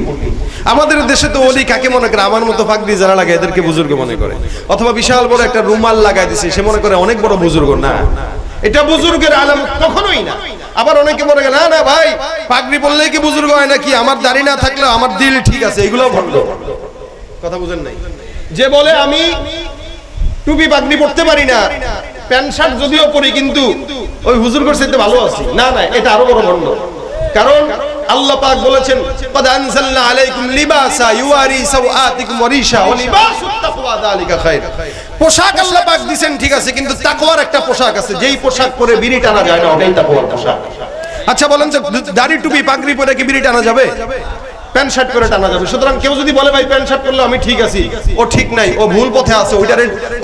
আমাদের দেশে তো ওলি কাকে মনে করে? আমার মতো পাগড়ি যারা লাগে এদেরকে বুজুর্গ মনে করে, অথবা বিশাল বড় একটা রুমাল লাগাই দিছে সে মনে করে অনেক বড় বুজুর্গ। না, এটা বুজুর্গের আলামত কখনোই না। আবার অনেকে মনে করে না না ভাই পাগড়ি পরলেই কি বুজুর্গ হয় নাকি, আমার দাড়ি না থাকলে আমার দিল ঠিক আছে, এগুলো ভণ্ড কথা। বুঝেন নাই? যে বলে আমি টুপি পাগড়ি পরতে পারি না, প্যান্ট শার্ট যদিও পরি কিন্তু ওই হুজুরগর চাইতে ভালো আছি, না না, এটা আরো বড় ভণ্ড। কারণ আল্লাহ পাক বলেছেন কদ আনজালনা আলাইকুম লিবাসা ইউয়ারি সাওআতিকুম ওয়া রিশা ওয়া লিবাসুত তাকওয়া যালিকা খায়র। পোশাক আল্লাহ পাক দিবেন ঠিক আছে, কিন্তু তাকওয়ার একটা পোশাক আছে, যেই পোশাক পরে বিড়ি টানা যায় না ওটাই তাকওয়ার পোশাক। আচ্ছা বলেন যে দাড়ি টুপি পাগড়ি পরে কি বিড়ি টানা যাবে? প্যান্ট শার্ট করে টানা যাবে। সুতরাং কেউ যদি বলে ভাই প্যান্ট শার্ট করলে আমি ঠিক আছি, ও ঠিক নাই, ও ভুল পথে আছে।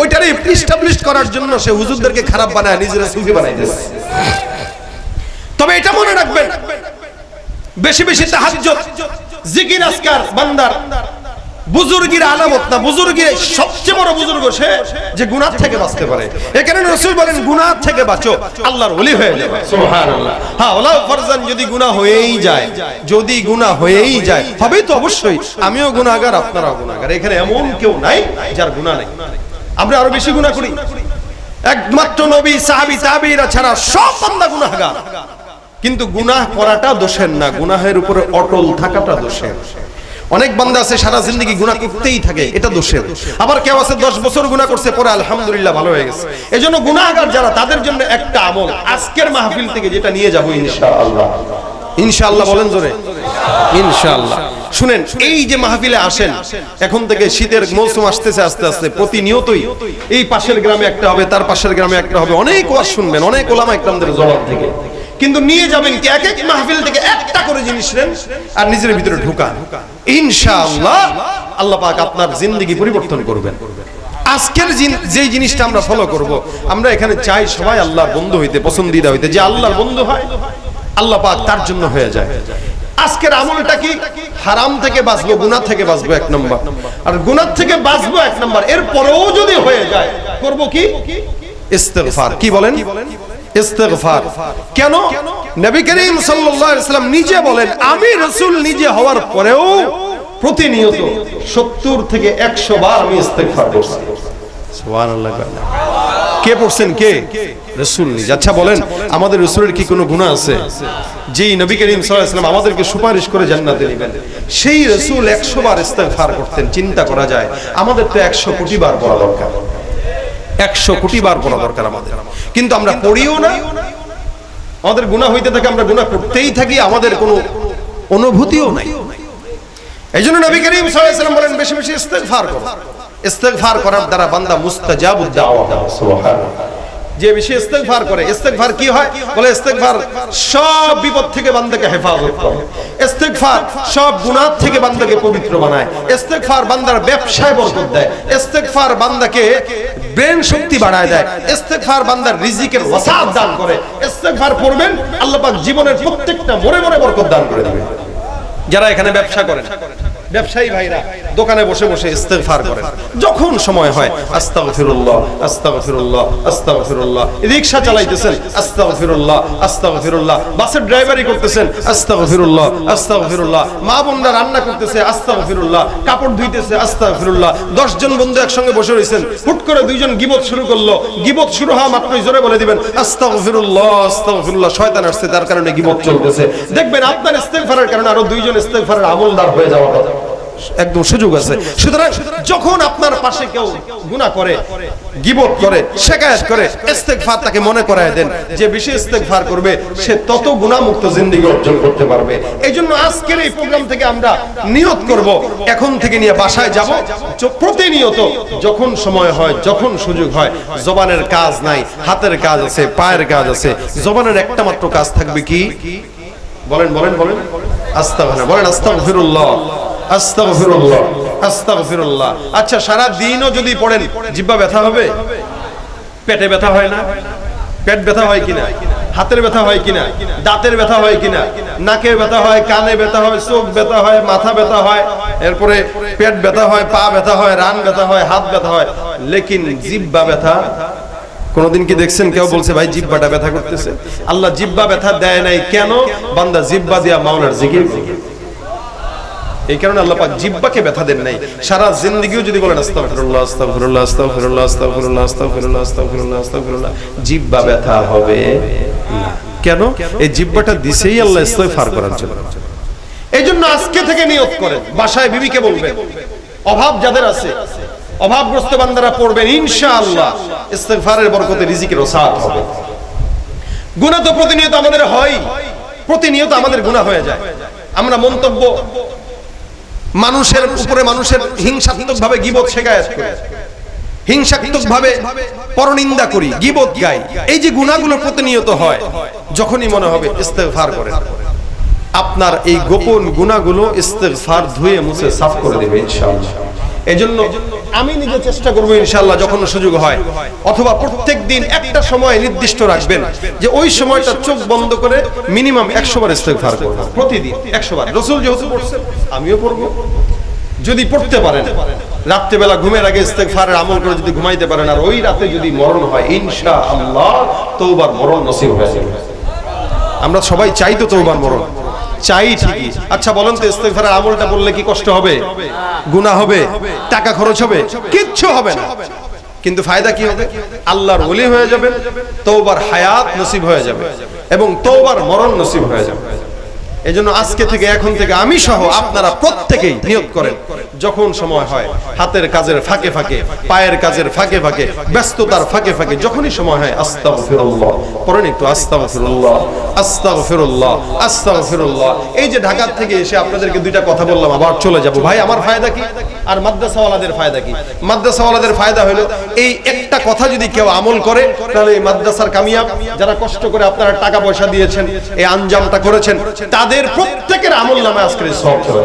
ওইটারে এস্টাবলিশ করার জন্য সে হুজুরদেরকে খারাপ বানায়, নিজেরা সুফি বানাইতেছে। তবে এটা মনে রাখবেন, বেশি বেশি তাহাজ্জুদ জিকির আজকার বান্দার বুজুর্গির আলামত না। বুজুর্গি সবচেয়ে বড় বুজুর্গ সে যে গুনাহ থেকে বাঁচতে পারে। এখানে রাসূল বলেন গুনাহ থেকে বাঁচো, আল্লাহর ওলি হয়ে যাবে। সুবহানাল্লাহ। হ্যাঁ, ওলা ফরজান যদি গুনাহ হয়েই যায়, যদি গুনাহ হয়েই যায়, হবে তো অবশ্যই আমিও গুনাহগার, আপনারাও গুনাহগার। এখানে এমন কেউ নাই যার গুনাহ নেই। আমরা আরো বেশি গুনাহ করি। একমাত্র নবী, সাহাবী, তাবেঈরা ছাড়া সব বান্দা গুনাহগার। কিন্তু গুনাহ করাটা দোষের না, গুনাহের উপরে অটল থাকাটা দোষের। অনেক বান্দা আছে সারা জিন্দেগি গুনাহ করতেই থাকে, এটা দোষের। আবার কেউ আছে 10 বছর গুনাহ করছে, পরে আলহামদুলিল্লাহ ভালো হয়ে গেছে। এজন্য গুনাহগার যারা, তাদের জন্য একটা আমল আজকের মাহফিল থেকে যেটা নিয়ে যাব ইনশাআল্লাহ। ইনশাআল্লাহ বলেন জোরে, ইনশাআল্লাহ। শুনেন, এই যে মাহফিলে আসেন, এখন থেকে শীতের মৌসুম আসতেছে আস্তে আস্তে, প্রতিনিয়তই এই পাশের গ্রামে একটা হবে, তার পাশের গ্রামে একটা হবে, অনেক ওয়াজ শুনবেন, অনেক ওলামা ইকরামদের জবাব থেকে। কিন্তু নিয়ে যাবেন কি এক এক মাহফিল থেকে একটা করে জিনিস নেন আর নিজের ভিতরে ঢুকান। ইনশাআল্লাহ আল্লাহ পাক আপনার জিন্দেগি পরিবর্তন করবেন। আজকের যে জিনিসটা আমরা ফলো করব, আমরা এখানে চাই সবাই আল্লাহর বন্ধু হইতে, পছন্দিদা হইতে। যে আল্লাহর বন্ধু হয় আল্লাহ পাক তার জন্য হয়ে যায়। আজকের আমলটা কি? হারাম থেকে বাঁচবো, গুনাহ থেকে বাঁচবো এক নম্বর, আর গুনাহ থেকে বাঁচবো এক নম্বর। এর পরেও যদি হয়ে যায় করব কি? ইস্তিগফার। কি বলেন? ইস্তিগফার। কেন? নবী করিম সাল্লাল্লাহু আলাইহি ওয়াসাল্লাম নিজে বলেন, আমি রাসূল নিজে হওয়ার পরেও প্রতিনিয়ত 70 থেকে 100 বার আমি ইস্তিগফার করছি। সুবহানাল্লাহ। কে পড়ছেন? কে? রাসূল নিজে। আচ্ছা বলেন, আমাদের রাসূলের কি কোনো গুনাহ আছে? যেই নবী করিম সাল্লাল্লাহু আলাইহি ওয়াসাল্লাম আমাদেরকে সুপারিশ করে জান্নাতে নেবেন, সেই রাসূল 100 বার ইস্তিগফার করতেন। চিন্তা করা যায়, আমাদের তো 100 কোটি বার পড়া দরকার। 100 কোটি বার পড়া দরকার আমাদের, কিন্তু আমরা পড়িও না। আমাদের গুনাহ হইতে থাকে, আমরা গুনাহ করতেই থাকি, আমাদের কোনো অনুভূতিও নাই। এইজন্য নবী করিম সাল্লাল্লাহু আলাইহি ওয়াসাল্লাম বলেন বেশি বেশি ইস্তিগফার করো। ইস্তিগফার করার দ্বারা বান্দা মুস্তাজাবুদ দাওয়া। সুবহানাল্লাহ। যে বেশি ইস্তিগফার করে, ইস্তিগফার কি হয়? বলে ইস্তিগফার সব বিপদ থেকে বান্দাকে হেফাজত করে, ইস্তিগফার সব গুনাহ থেকে বান্দাকে পবিত্র বানায়, ইস্তিগফার বান্দার ব্যবসায় বরকত দেয়, ইস্তিগফার বান্দাকে ব্রেন শক্তি বাড়ায় দেয়, ইস্তিগফার বান্দার রিজিকের ওয়াসাত দান করে। ইস্তিগফার পড়বেন, আল্লাহ পাক জীবনের প্রত্যেকটা মোড়ে মোড়ে বরকত দান করে দিবেন। যারা এখানে ব্যবসা করেন, ব্যবসায়ী ভাইরা দোকানে বসে বসে ইস্তিগফার করেন, যখন সময় হয় আস্তাগফিরুল্লাহ আস্তাগফিরুল্লাহ আস্তাগফিরুল্লাহ। রিকশা চালাইতেছেন আস্তাগফিরুল্লাহ আস্তাগফিরুল্লাহ, বাসের ড্রাইভারি করতেছেন আস্তাগফিরুল্লাহ আস্তাগফিরুল্লাহ, মা বোনরা রান্না করতেছে আস্তাগফিরুল্লাহ, কাপড় ধুইতেছে আস্তাগফিরুল্লাহ। 10 জন বন্ধু একসঙ্গে বসে রয়েছেন, হুট করে 2 জন গীবত শুরু করলো, গীবত শুরু হওয়া মাত্রই জোরে বলে দিবেন আস্তাগফিরুল্লাহ আস্তাগফিরুল্লাহ। শয়তান আসছে, তার কারণে গীবত চলতেছে। দেখবেন আপনার ইস্তিগফারের কারণে আরো 2 জন ইস্তিগফারের আমলদার হয়ে যাওয়ার একদম সুযোগ আছে। সুতরাং যখন আপনার পাশে কেউ গুনাহ করে, গীবত করে, শিকায়াত করে, ইস্তিগফার তাকে মনে করায় দেন যে বেশি ইস্তিগফার করবে সে তত গুনাহমুক্ত জিন্দেগি অর্জন করতে পারবে। এইজন্য আজকের এই প্রোগ্রাম থেকে আমরা নিয়ত করব, এখন থেকে নিয়ে বাসায় যাব, প্রতিনিয়ত যখন সময় হয়, যখন সুযোগ হয়, জবানের কাজ নাই, হাতের কাজ আছে, পায়ের কাজ আছে, জবানের একটা মাত্র কাজ থাকবে কি? বলেন বলেন বলেন, আস্তাগফিরুল্লাহ। বলেন আস্তাগফিরুল্লাহ আস্তাগফিরুল্লাহ আস্তাগফিরুল্লাহ। আচ্ছা, সারা দিনও যদি পড়েন জিহ্বা ব্যথা হবে? পেটে ব্যথা হয় না? পেট ব্যথা হয় কিনা? হাতের ব্যথা হয় কিনা? দাঁতের ব্যথা হয় কিনা? নাকে ব্যথা হয়, কানে ব্যথা হয়, চোখ ব্যথা হয়, মাথা ব্যথা হয়, এরপরে পেট ব্যথা হয়, পা ব্যথা হয়, রান ব্যথা হয়, হাত ব্যথা হয়, লেকিন জিহ্বা ব্যথা কোনদিন কি দেখছেন কেউ বলছে ভাই জিহ্বাটা ব্যথা করতেছে? আল্লাহ জিহ্বা ব্যথা দেয় নাই কেন? বান্দা জিহ্বা দিয়া মাওলার জিকির করে। এই কারণে আল্লাহ পাক জিহ্বাকে ব্যথা দেন নাই। সারা জিন্দেগিও যদি বলেন আস্তাগফিরুল্লাহ আস্তাগফিরুল্লাহ আস্তাগফিরুল্লাহ আস্তাগফিরুল্লাহ আস্তাগফিরুল্লাহ আস্তাগফিরুল্লাহ আস্তাগফিরুল্লাহ, জিহ্বা ব্যথা হবে না। কেন? এই জিহ্বাটা দিছেই আল্লাহ ইস্তিগফার করার জন্য। এইজন্য আজকে থেকে নিয়ত করেন, বাসায় বিবিকে বলবেন, অভাব যাদের আছে অভাবগ্রস্ত বান্দারা পড়বেন, ইনশাআল্লাহ ইস্তিগফারের বরকতে রিজিকের ওসাআত হবে। গুনাহ তো প্রতিনিয়ত আমাদের হয়, প্রতিনিয়ত আমাদের গুনাহ হয়ে যায়। আমরা মন্তব্য মানুষের উপরে মানুষের হিংসাত্মকভাবে গীবত শেখায়ত করি, হিংসাত্মকভাবে পরনিন্দা করি, গীবত গাই। এই যে গুনাহগুলো প্রতিনিয়ত হয়, যখনই মনে হবে ইস্তিগফার করেন, আপনার এই গোপন গুনাহগুলো ইস্তিগফার ধুয়ে মুছে সাফ করে দেবে ইনশাআল্লাহ। এজন্য আমি নিজে চেষ্টা করব ইনশাআল্লাহ, যখন সুযোগ হয় অথবা প্রত্যেকদিন একটা সময় নির্দিষ্ট রাখবেন যে ওই সময়টা চোখ বন্ধ করে মিনিমাম 100 বার ইস্তিগফার করব, প্রতিদিন 100 বার। রাসূল যেহেতু পড়ছেন আমিও পড়ব। যদি পড়তে পারেন, রাত্রে বেলা ঘুমের আগে ইস্তিগফারের আমল করে যদি ঘুমাইতে পারেন, আর ওই রাতে যদি মরণ হয়, ইনশাআল্লাহ তওবার মরণ নসিব হয়ে যাবে। আমরা সবাই চাই তো তওবার মরণ, চাই ঠিকই। আচ্ছা বলেন তো, ইস্তিগফারের আমলটা বললে কি কষ্ট হবে? গুনাহ হবে? টাকা খরচ হবে? কিচ্ছু হবে না। কিন্তু ফায়দা কি হবে? আল্লাহর ওলি হয়ে যাবেন, তওবার হায়াত নসিব হয়ে যাবে এবং তওবার মরণ নসিব হয়ে যাবে। এজন্য আজকে থেকে, এখন থেকে আমি সহ আপনারা প্রত্যেকেই নিয়ত করেন, যখন সময় হয়, হাতের কাজের ফাঁকে ফাঁকে, পায়ের কাজের ফাঁকে ফাঁকে, ব্যস্ততার ফাঁকে ফাঁকে, যখনই সময় হয় আস্তাগফিরুল্লাহ পড়েন একটু, আস্তাগফিরুল্লাহ আস্তাগফিরুল্লাহ আস্তাগফিরুল্লাহ। এই যে ঢাকা থেকে এসে আপনাদেরকে দুইটা কথা বললাম, আবার চলে যাব। ভাই আমার ফায়দা কি আর মাদ্রাসাওয়ালাদের ফায়দা কি? মাদ্রাসাওয়ালাদের ফায়দা হলো এই একটা কথা যদি কেউ আমল করে, তাহলে এই মাদ্রাসার কামিয়াব, যারা কষ্ট করে আপনারা টাকা পয়সা দিয়েছেন, এই আঞ্জামটা করেছেন, তাদের প্রত্যেকের আমল নামে আজকে সওয়াব চলে।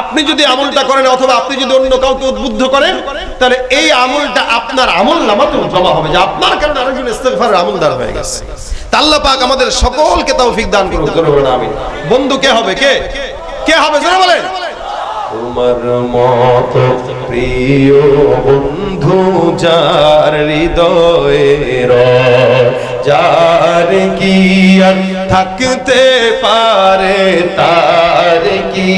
আপনি যদি আমলটা করেন অথবা আপনি যদি অন্য কাউকে উদ্বুদ্ধ করেন, তাহলে এই আমলটা আপনার আমল নামাতেও জমা হবে, যে আপনার কারণে আরেকজন ইস্তিগফারের আমলদার হয়ে গেছে। আল্লাহ পাক আমাদের সকলকে তৌফিক দান করুন, জোরে বলেন আমিন। বন্ধু কে হবে? কে হবে? জোরে বলেন। তোমার মতো প্রিয় বন্ধু যার হৃদয়ের, যার কি আর থাকতে পারে, তার কি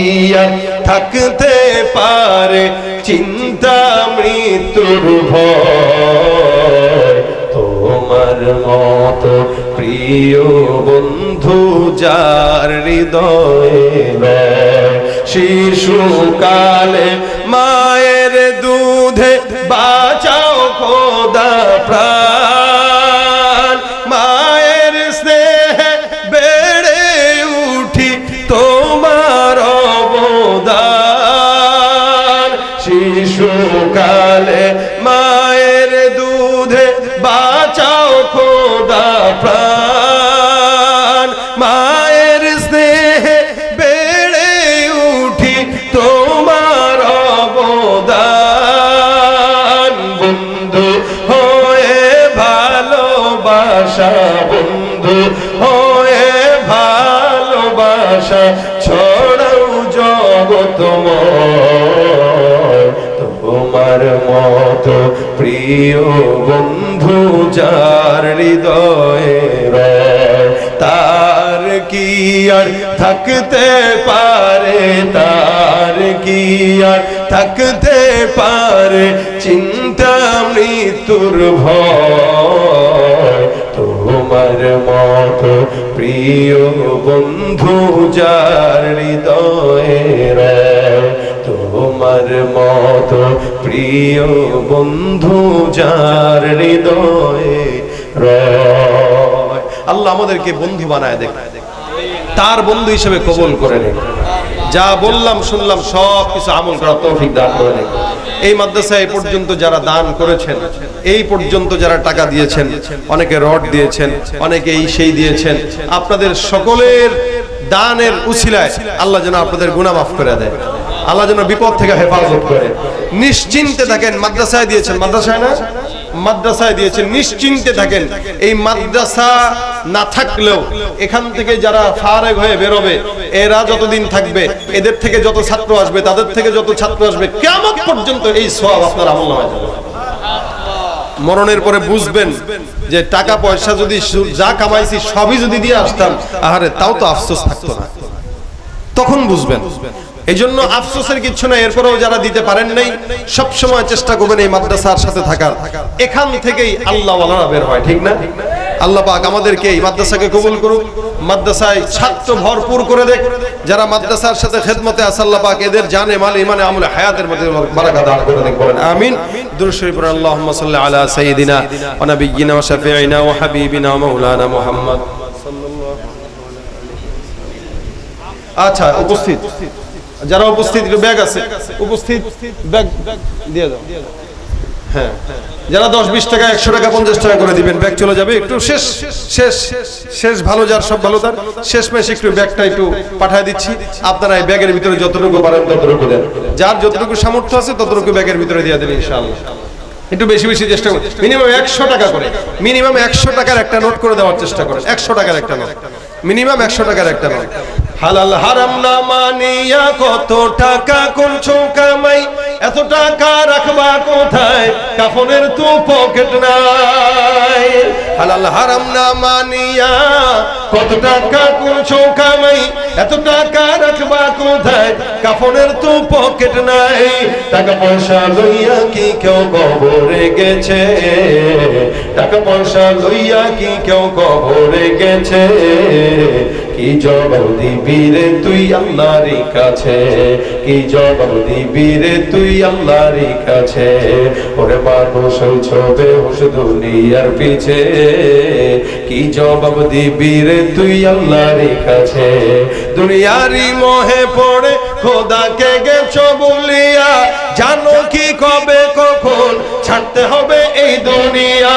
আর থাকতে পারে চিন্তা মৃত্যুর ভয়। তোমার মতো প্রিয় বন্ধু যার হৃদয়ে, শিশুকালে মায়ের দুধে বাঁচাও খোদা প্রাণ, মায়ের স্নেহে বেড়ে উঠি তোমার অবদান। শিশুকালে মায়ের দুধে বাঁচাও খোদা প্রাণ, মায়ের স্নেহে বেড়ে উঠি তোমার অবদান। বন্ধু হয়ে ভালোবাসা, বন্ধু হয়ে ভালোবাসা ছড়াও জগতময়। তোমার মতো প্রিয় বন্ধু যার হৃদয়ে, তার কি আর থাকতে পারে, তার কি আর থাকতে পারে চিন্তা মৃত্যুর ভয়। তোমার মতো প্রিয় বন্ধু যার হৃদয়ে, তোমার মতো প্রিয় বন্ধু যার হৃদয়ে। আল্লাহ আমাদেরকে বন্ধু বানায় দেখ, তার বন্ধু হিসেবে কবুল করে নেন। যা বললাম শুনলাম সব কিছু আমল করার তৌফিক দান করে নেন। এই মাদ্রাসায় এই পর্যন্ত যারা দান করেছেন, এই পর্যন্ত যারা টাকা দিয়েছেন, অনেকে রড দিয়েছেন, অনেকে এই সেই দিয়েছেন, আপনাদের সকলের দানের উছিলায় আল্লাহ যেন আপনাদের গুনাহ মাফ করে দেয়, আল্লাহ যেন বিপদ থেকে হেফাজত করে। নিশ্চিন্তে থাকেন, মাদ্রাসায় দিয়েছেন, মাদ্রাসায় না মাদ্রাসায় দিয়েছেন, নিশ্চিন্তে থাকেন। এই মাদ্রাসা না থাকলেও এখান থেকে যারা ফারেগ হয়ে বেরোবে, এরা যতদিন থাকবে, এদের থেকে যত ছাত্র আসবে, তাদের থেকে যত ছাত্র আসবে, কিয়ামত পর্যন্ত এই সওয়াব আপনার আমলনামায় যাবে। মরণের পরে বুঝবেন যে টাকা পয়সা যদি যা কামাইছি সবই যদি দিয়ে আসতাম, আহারে তাও তো আফসোস থাকতো না, তখন বুঝবেন। এই জন্য আফসোসের কিছু না। এরপরেও যারা দিতে পারেন নাই, সব সময় চেষ্টা করবেন এই মাদ্রাসার সাথে থাকার। এখান থেকেই আল্লাহ ওয়ালারা বের হয়, ঠিক না? আল্লাহ পাক আমাদেরকে এই মাদ্রাসাকে কবুল করুক, মাদ্রাসায় ছাত্র ভরপুর করে দেখ। যারা মাদ্রাসার সাথে খেদমতে আছে, আল্লাহ পাক এদের জানে মাল ইমানে আমলে হায়াতের মধ্যে বারাকা দান করে দেখ, বলেন আমিন। দুরূদ শরীফ পড়ুন, আল্লাহুম্মা সাল্লি আলা সাইয়্যিদিনা ওয়া নাবিয়্যিনা ওয়া শাফিঈনা ওয়া হাবিবিনা ওয়া মাওলানা মুহাম্মদ। আচ্ছা, উপস্থিত যারা উপস্থিত, ব্যাগ আছে উপস্থিত, ব্যাগ দিয়ে দাও। হ্যাঁ, যারা 10-20 টাকা 100 টাকা 50 টাকা করে দিবেন, ব্যাগ চলে যাবে। একটু শেষ শেষ শেষ ভালো, যার সব ভালো তার শেষ মেশ একটু ব্যাগটা একটু পাঠিয়ে দিচ্ছি। আপনারা এই ব্যাগের ভিতরে যতটুকু পারেন ততটুকু দেন, যার যতটুকু সামর্থ্য আছে ততটুকু ব্যাগের ভিতরে দিয়ে দেন ইনশাআল্লাহ। একটু বেশি বেশি চেষ্টা করুন, মিনিমাম 100 টাকা করে, মিনিমাম 100 টাকার একটা নোট করে দেওয়ার চেষ্টা করেন। 100 টাকার একটা নোট, মিনিমাম 100 টাকার একটা নোট। হালাল হারাম না মানিয়া কত টাকা করছো কামাই, এত টাকা রাখবা কোথায়, কাফনের তো পকেট নাই। হালাল হারাম না মানিয়া কত টাকা করছো কামাই, এত টাকা রাখবা কোথায়, কাফনের তো পকেট নাই। টাকা পয়সা লইয়া কি কেউ কবরে গেছে, টাকা পয়সা লইয়া কি কেউ কবরে গেছে, কি জবাব দিবি রে তুই আল্লাহর কাছে, কি জবাব দিবি রে তুই আল্লাহর কাছে। ওরে মানুষ ছবে হুশ দুনিয়ার পিছে, কি জবাব দিবি রে তুই আল্লাহর কাছে। দুনিয়ারি মোহে পড়ে খোদাকে গেছো বলিয়া, জানো কি কবে কখন ছাড়তে হবে এই দুনিয়া।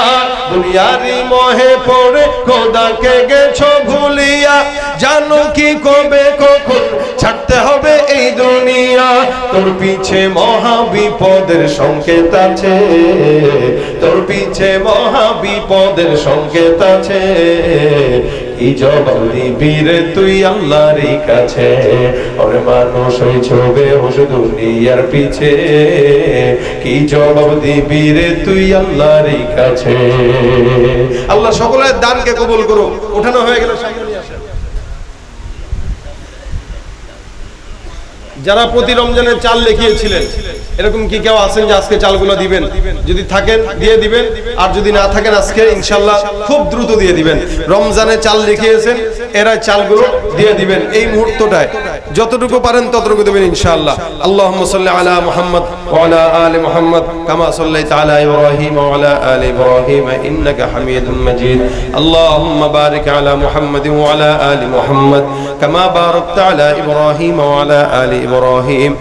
দুনিয়ারি মোহে পড়ে খোদাকে গেছো ভুলিয়া, জানো কি কবে কখন ছাড়তে হবে এই দুনিয়া। তোর পিছে মহা বিপদের সংকেত আছে, তোর পিছে মহা বিপদের সংকেত আছে, কি জবাব দিবি রে তুই আল্লাহর কাছে। ওরে মানুষ ওই ছবে হুশ দুনিয়ার পিছে, কি জবাব দিবি রে তুই আল্লাহর কাছে। আল্লাহ সকলের দানকে কবুল করুক। উঠানো হয়ে গেল, যারা প্রতি রমজানে চাল লিখিয়েছিলেন, এরকম কি কেউ আছেন যে আজকে চালগুলো দিবেন? যদি থাকেন দিয়ে দিবেন, আর যদি না থাকেন আজকে ইনশাআল্লাহ খুব দ্রুত দিয়ে দিবেন। রমজানে চাল লিখিয়েছেন, এরা চালগুলো দিয়ে দিবেন এই মুহূর্তটায়, যতটুকু পারেন ততটুকু দিবেন ইনশাআল্লাহ। আল্লাহুম্মা সাল্লি আলা মুহাম্মদ ওয়া আলা আলি মুহাম্মদ কামা সাল্লাইতা আলা ইব্রাহিম ওয়া আলা আলি ইব্রাহিম ইন্নাকা হামিদুম মাজিদ। আল্লাহুম্মা বারিক আলা মুহাম্মদ ওয়া আলা আলি মুহাম্মদ কামা বারাকতা আলা ইব্রাহিম ওয়া আলা আলি ইব্রাহিম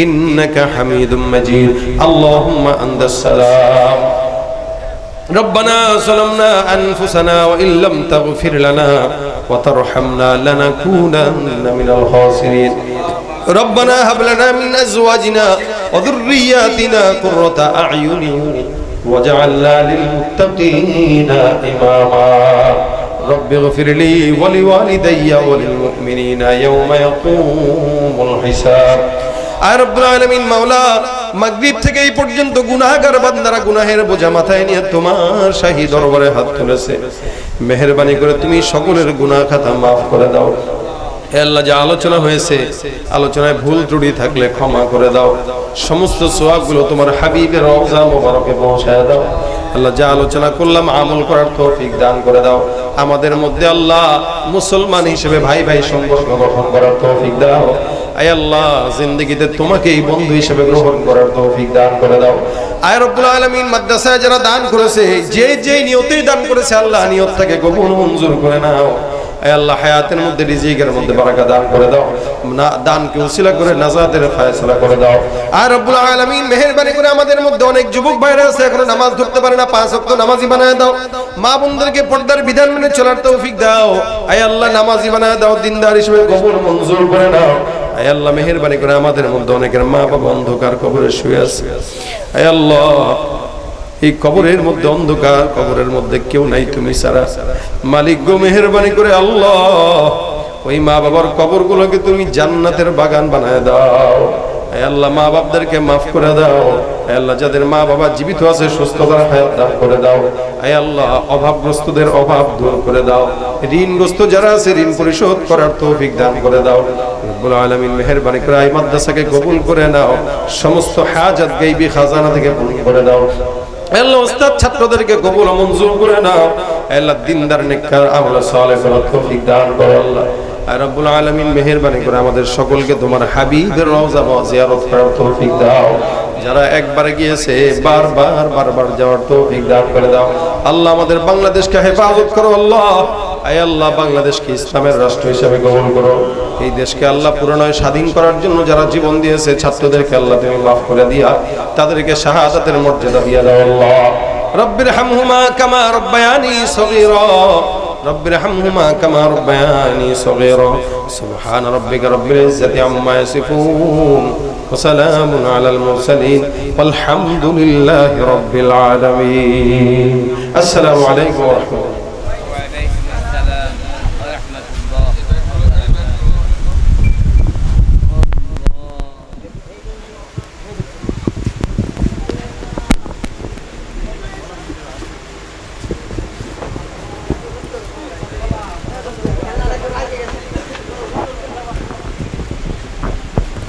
ইন্নাকা হামিদুম مجيد. اللهم أنت السلام. ربنا ظلمنا أنفسنا وإن لم تغفر لنا وترحمنا لنكونن من الخاسرين. ربنا هب لنا من أزواجنا وذرياتنا قرة أعين واجعلنا للمتقين إماما. رب اغفر لي ولوالدي وللمؤمنين يوم يقوم الحساب. আর রব্বুল আলামিন মাওলা, মাগরিব থেকে এই পর্যন্ত গুনাহগার বান্দারা গুনাহের বোঝা মাথায় নিয়ে তোমার শাহী দরবারে হাত তুলেছে। মেহেরবানি করে তুমি সকলের গুনাহ খাতা মাফ করে দাও। হে আল্লাহ, যা আলোচনা হয়েছে, আলোচনায় ভুল ত্রুটি থাকলে ক্ষমা করে দাও। সমস্ত সওয়াবগুলো তোমার হাবিবের রওজা মোবারকে পৌঁছায় দাও। আল্লাহ, যা আলোচনা করলাম আমল করার তৌফিক দান করে দাও। আমাদের মধ্যে আল্লাহ মুসলমান হিসেবে ভাই ভাই সম্পর্ক গঠন করার তৌফিক দাও। আয় আল্লাহ, জিন্দেগিতে তোমাকেই বন্ধু হিসেবে গ্রহণ করার তৌফিক দান করে দাও। আয় রব্বুল আলামিন, মাদ্রাসায় যারা দান করেছে, যে যে নিয়তেই দান করেছে, আল্লাহ নিয়তটাকে কবুল মঞ্জুর করে নাও। আয় আল্লাহ, হায়াতের মধ্যে রিজিকের মধ্যে বারাকা দান করে দাও। না দানকে উসিলা করে নাজাতের ফয়সালা করে দাও। আর রব্বুল আলামিন, মেহেরবানি করে আমাদের মধ্যে অনেক যুবক ভাইরা আছে এখনো নামাজ ধরতে পারে না, 5 ওয়াক্ত নামাজি বানায় দাও। মা বোনদেরকে পর্দার বিধান মেনে চলার তৌফিক দাও। আয় আল্লাহ, নামাজি বানায় দাও, দিনদার হিসেবে কবুল মঞ্জুর করে নাও। আয় আল্লাহ, মেহেরবানি করে আমাদের মধ্যে অনেকের মা বাবা অন্ধকার কবরে শুয়ে আছে। আয় আল্লাহ, এই কবরের মধ্যে অন্ধকার, কবরের মধ্যে কেউ নাই তুমি ছাড়া। মালিক গো, মেহেরবানি করে আল্লাহ ওই মা বাবার কবরগুলোকে তুমি জান্নাতের বাগান বানায় দাও। হে আল্লাহ মা বাপদেরকে মাফ করে দাও। হে আল্লাহ যাদের মা বাবা জীবিত আছে সুস্থতার হায়াত দান করে দাও। হে আল্লাহ অভাবগ্রস্তদের অভাব দূর করে দাও। ঋণগ্রস্ত যারা আছে ঋণ পরিশোধ করার তৌফিক দান করে দাও। রব্বুল আলামিন মেহেরবানি করে এই মাদ্রাসাকে কবুল করে নাও। সমস্ত হাজাত গায়বী খাজানা থেকে পূরণ করে দাও। আল্লাহ ওস্তাদ ছাত্রদেরকে কবুল ও মঞ্জুর করে নাও। আল্লাহ দিনদার নেককার আমল সালেহ করার তৌফিক দান করো আল্লাহ। আর রব্বুল আলামিন মেহেরবানি করে আমাদের সকলকে তোমার হাবিবের রওজা জিয়ারত করার তৌফিক দাও। যারা একবার গিয়েছে বারবার যাওয়ার তৌফিক দান করে দাও আল্লাহ। আমাদের বাংলাদেশকে হেফাজত করো আল্লাহ। আয় আল্লাহ বাংলাদেশকে ইসলামের রাষ্ট্র হিসেবে কবুল করো। এই দেশকে আল্লাহ পুনরায় স্বাধীন করার জন্য যারা জীবন দিয়েছে ছাত্রদেরকে আল্লাহ তুমি মাফ করে দিয়া তাদেরকে শাহাদাতের মর্যাদা দিয়া দাও আল্লাহ। রব্বির হামহুমা কামা রব্বায়ানি সগীরা রব্বির হামহুমা কামা রব্বায়ানি সগীরা সুবহান রাব্বিকা রব্বিল ইজ্জাতি আম্মা ইয়াসিফুন ওয়া সালামুন আলাল মুরসালিন ওয়াল হামদুলিল্লাহি রাব্বিল আলামিন। আসসালামু আলাইকুম ওয়া রাহমাতুল্লাহ।